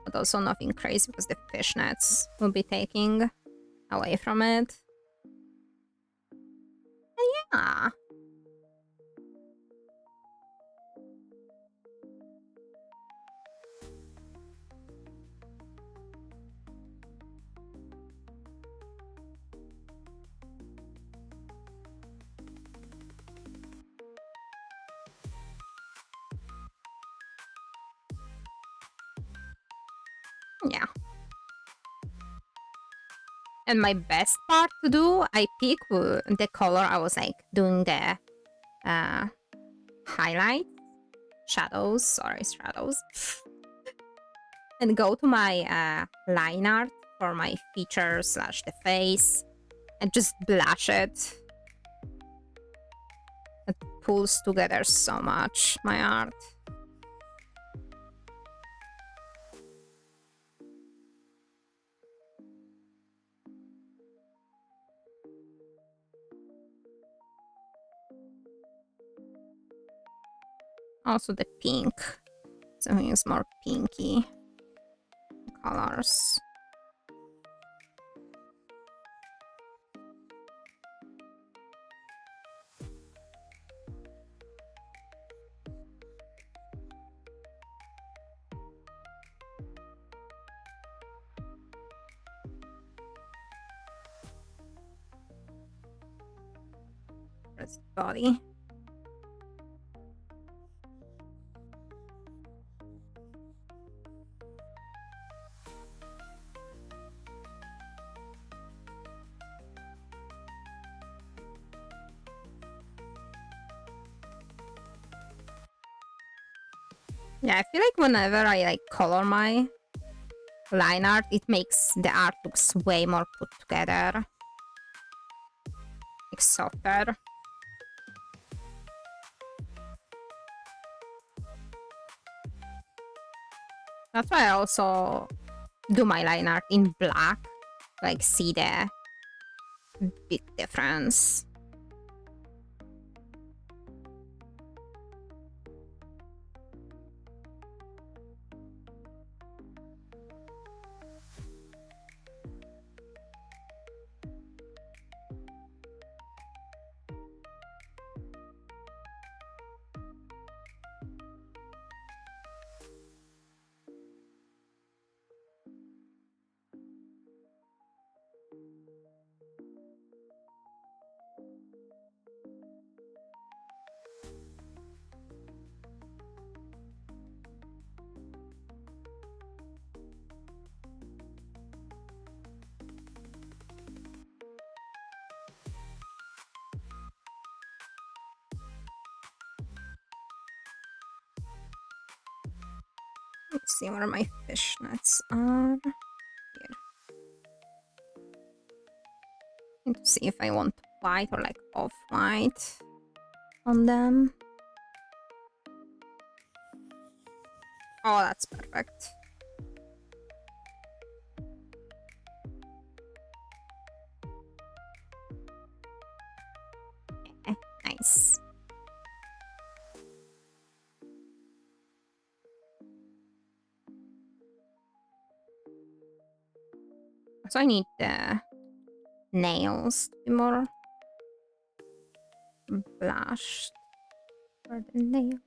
but also nothing crazy because the fishnets will be taking away from it. Yeah. Yeah. And my best part to do, I pick the color I was like doing the highlight, shadows, and go to my line art for my feature slash the face and just blush it. It pulls together so much, my art. Also the pink. So I use more pinky colors. Press body. Yeah, I feel like whenever I like color my line art, it makes the art looks way more put together. Like softer. That's why I also do my line art in black. Like see the big difference. Let's see where my fishnets are. Here. Need to see if I want white or like off-white on them. Oh, that's perfect. Nice. So I need the nails to be more blushed for the nails.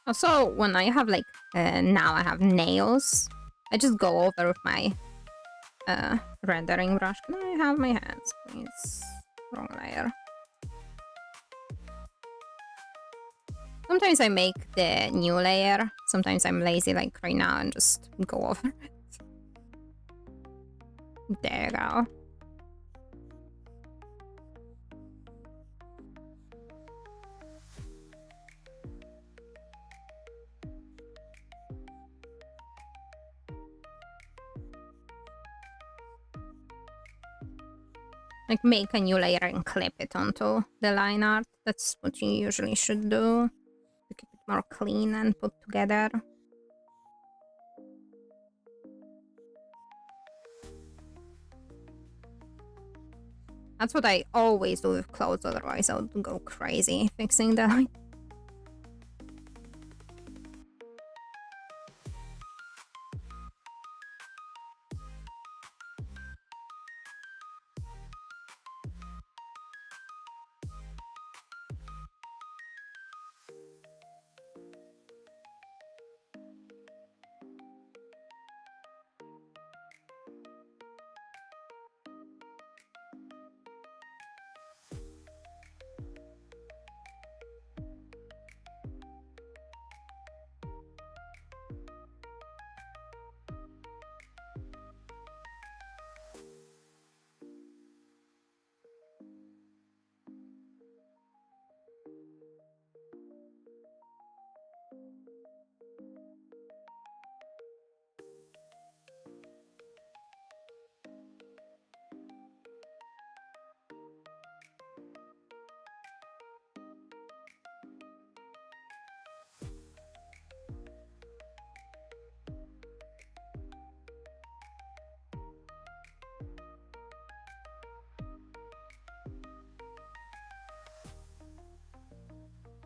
Also, when I have like, now I have nails, I just go over with my rendering brush. Can I have my hands, please? Wrong layer. Sometimes I make the new layer. Sometimes I'm lazy like right now and just go over it. There you go. Like make a new layer and clip it onto the line art. That's what you usually should do to keep it more clean and put together. That's what I always do with clothes, otherwise I would go crazy fixing the line.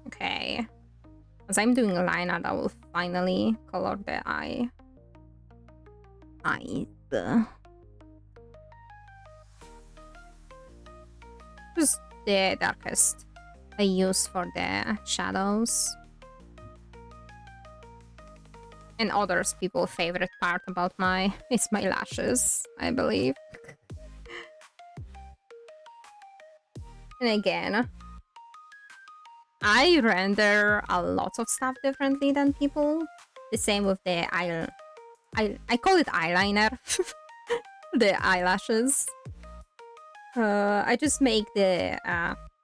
Okay. As I'm doing a line art, I will finally color the eyes. Just the darkest I use for the shadows. And others people's favorite part about is my lashes, I believe. And again, I render a lot of stuff differently than people. The same with the I call it eyeliner. The eyelashes. I just make the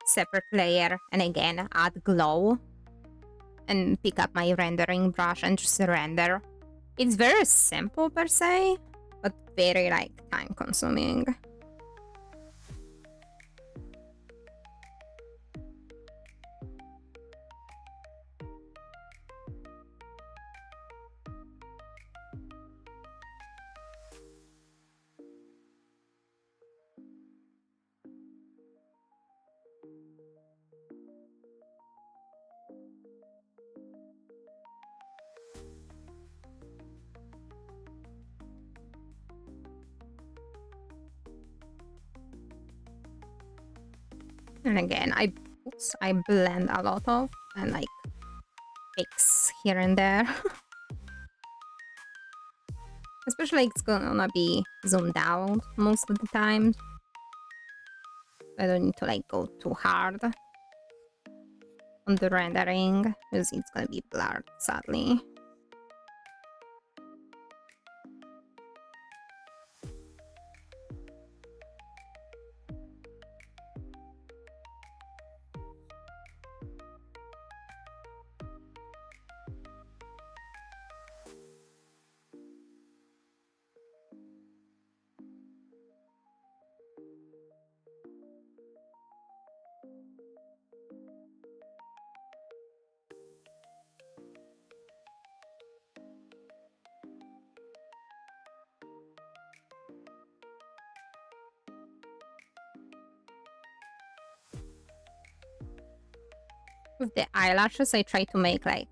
separate layer and again add glow and pick up my rendering brush and just render. It's very simple per se, but very like time consuming. And again, I blend a lot of and like fix here and there. Especially it's gonna be zoomed out most of the time. I don't need to like go too hard on the rendering because it's gonna be blurred, sadly. With the eyelashes, I try to make like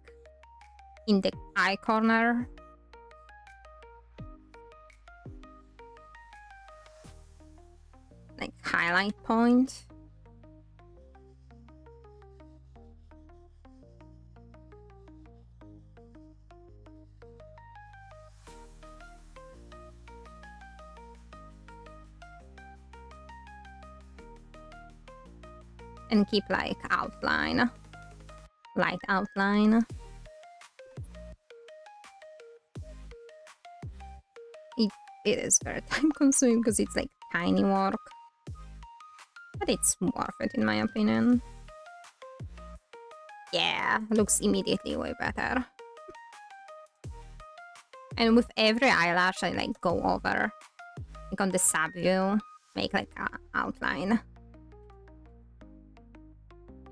in the eye corner. Like highlight point. And keep like outline. light outline. It is very time consuming because it's like tiny work. But it's worth it in my opinion. Yeah, looks immediately way better. And with every eyelash, I like go over, like on the sub view, make like an outline.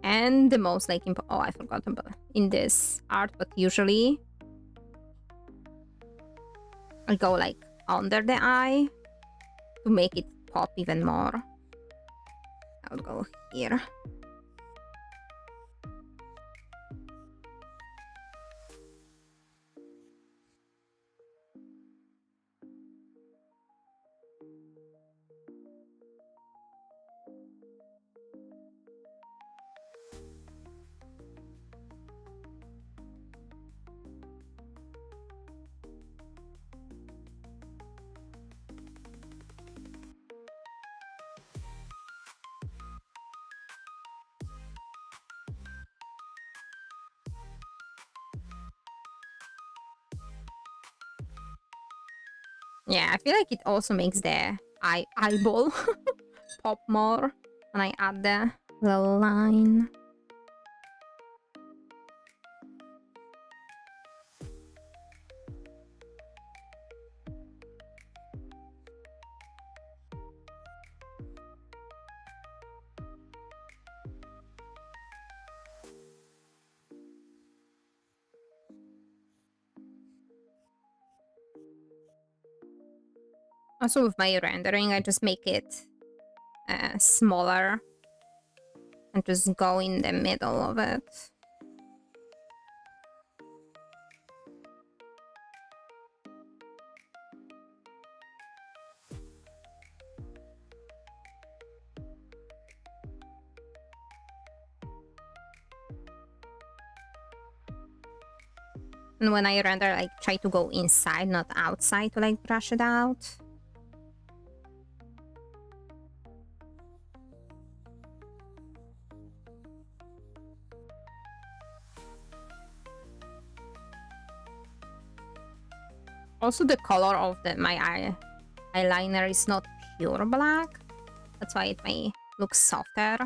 And the most like, oh, I forgot about in this art, but usually I'll go like under the eye to make it pop even more. I'll go here. Yeah, I feel like it also makes the eyeball pop more when I add the little line. Also with my rendering, I just make it smaller and just go in the middle of it. And when I render, I try to go inside, not outside, to like brush it out. Also, the color of my eyeliner is not pure black. That's why it may look softer.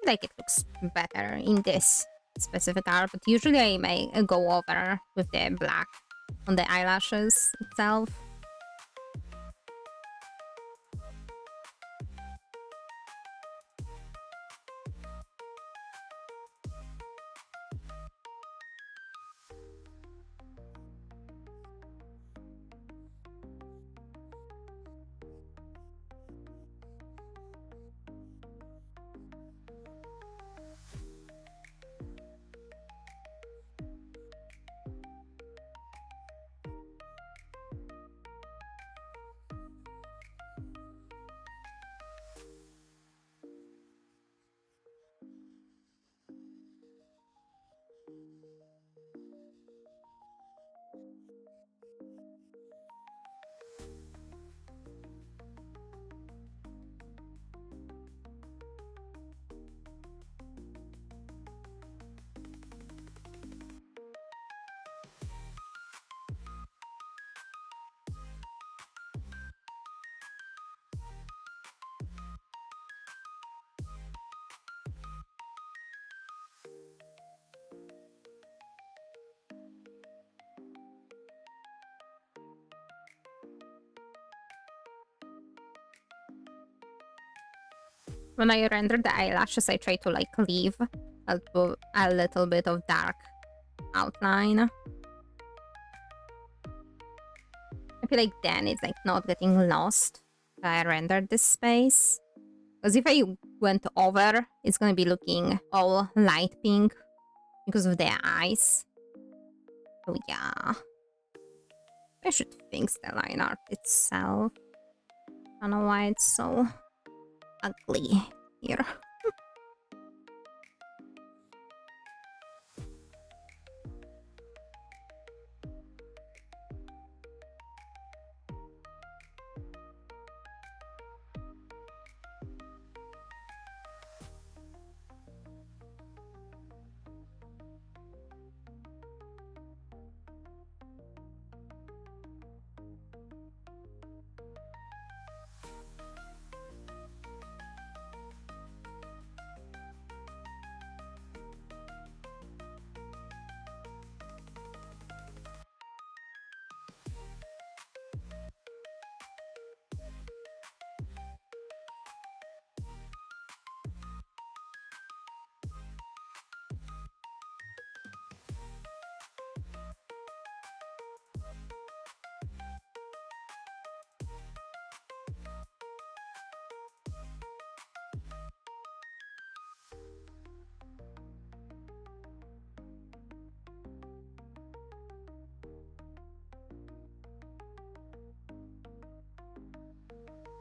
Like it looks better in this specific art, but usually I may go over with the black on the eyelashes itself. When I render the eyelashes, I try to like leave a little bit of dark outline. I feel like then it's like not getting lost if I rendered this space. Because if I went over, it's gonna be looking all light pink because of the eyes. So yeah. I should fix the line art itself. I don't know why it's so ugly here.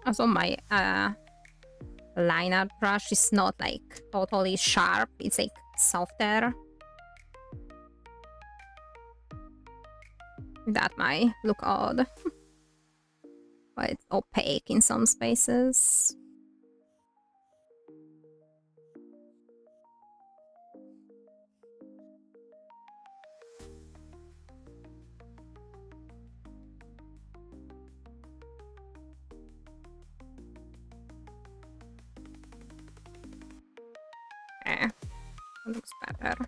Also, my liner brush is not like totally sharp, it's like softer. That might look odd, but it's opaque in some spaces. Okay, that looks better.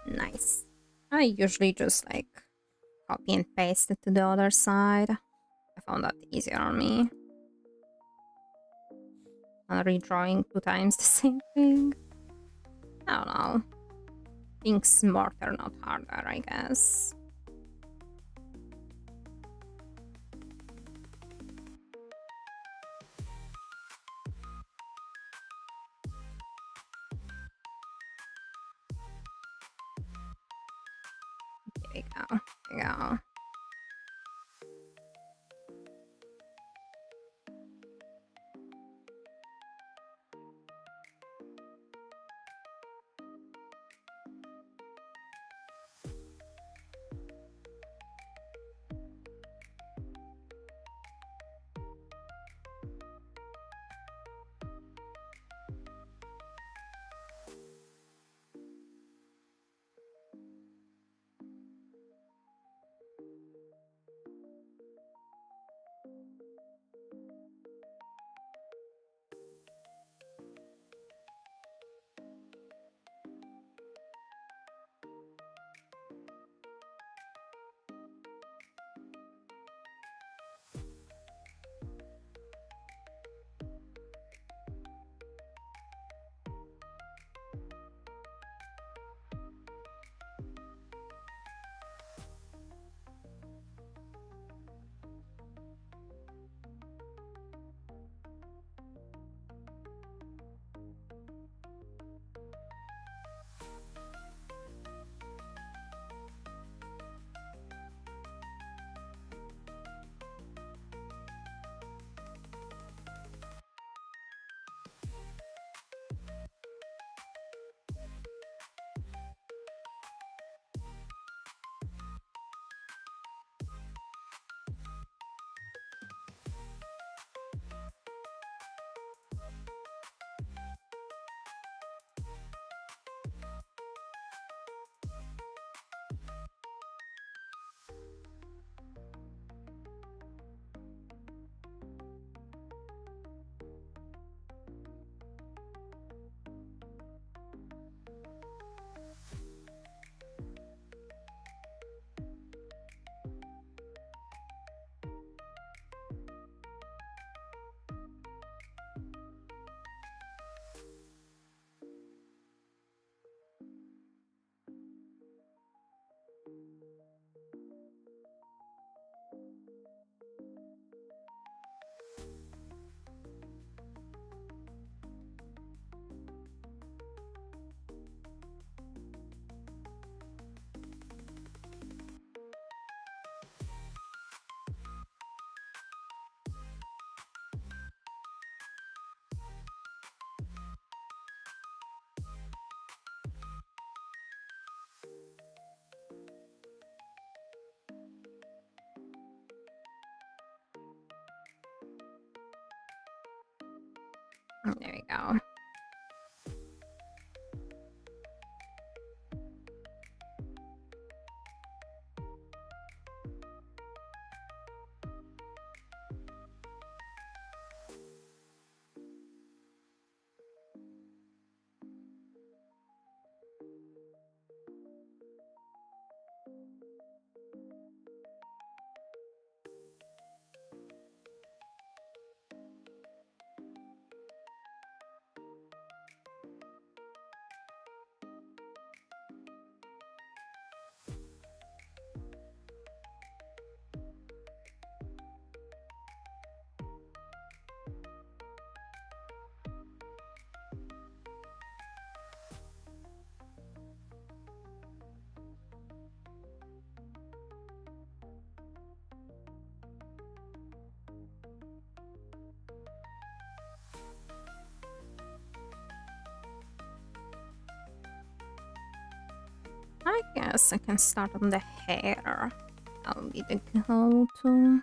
Nice. I usually just like copy and paste it to the other side. I found that easier on me. And redrawing 2 times the same thing. I don't know. Being smarter, not harder, I guess. Here we go. Here we go. There we go. I guess I can start on the hair. That'll be the go-to.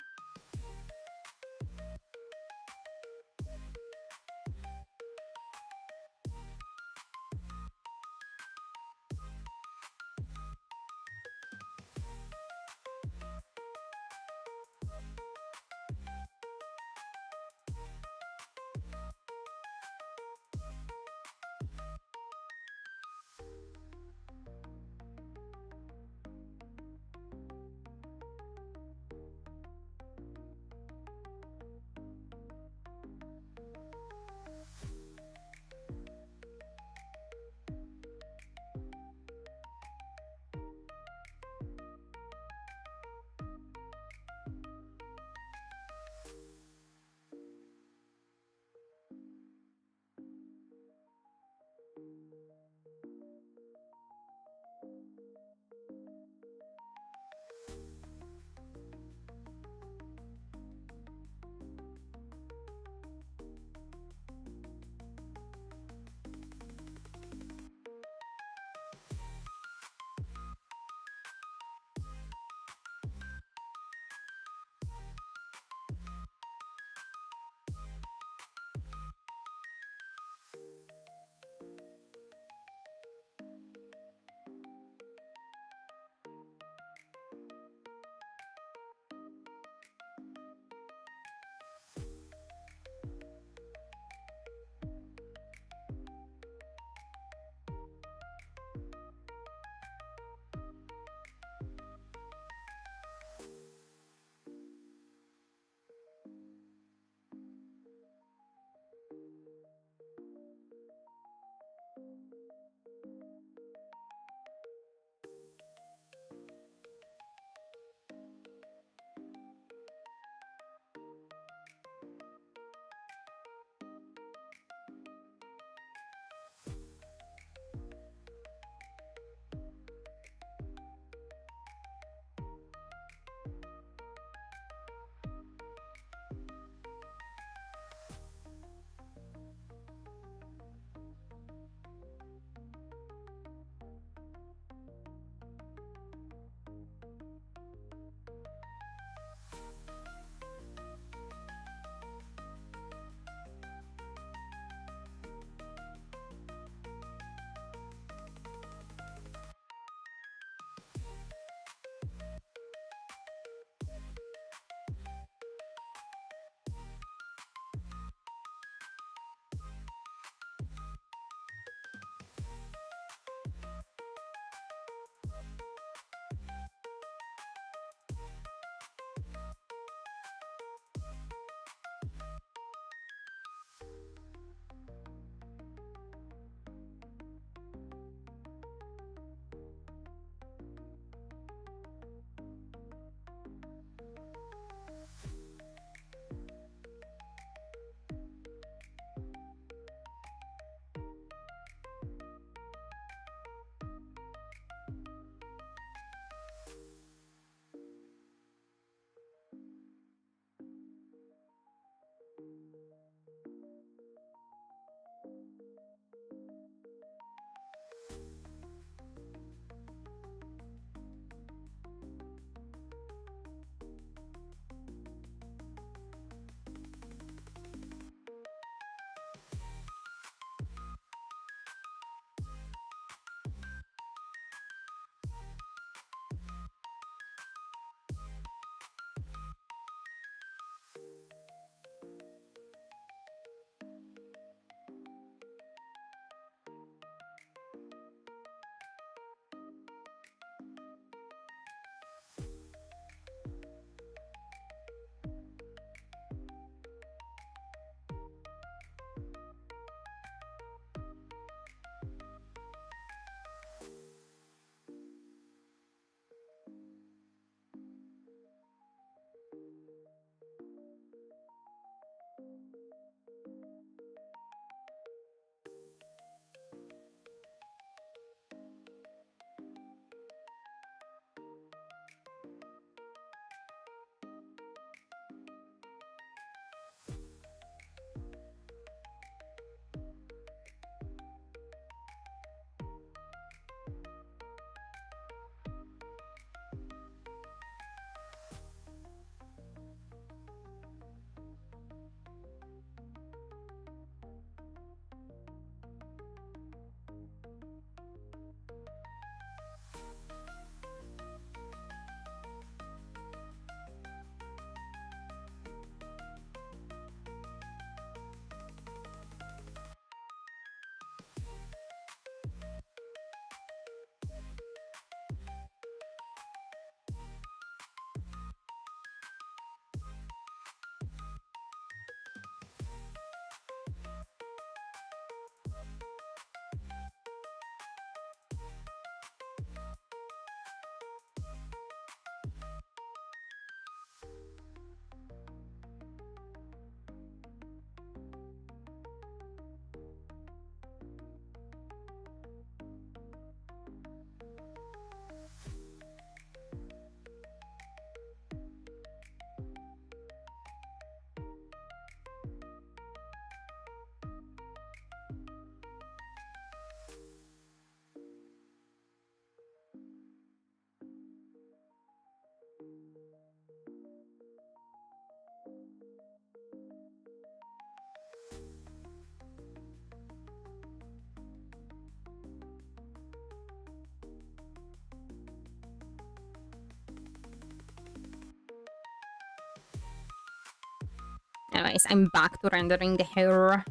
Anyways, I'm back to rendering the hair.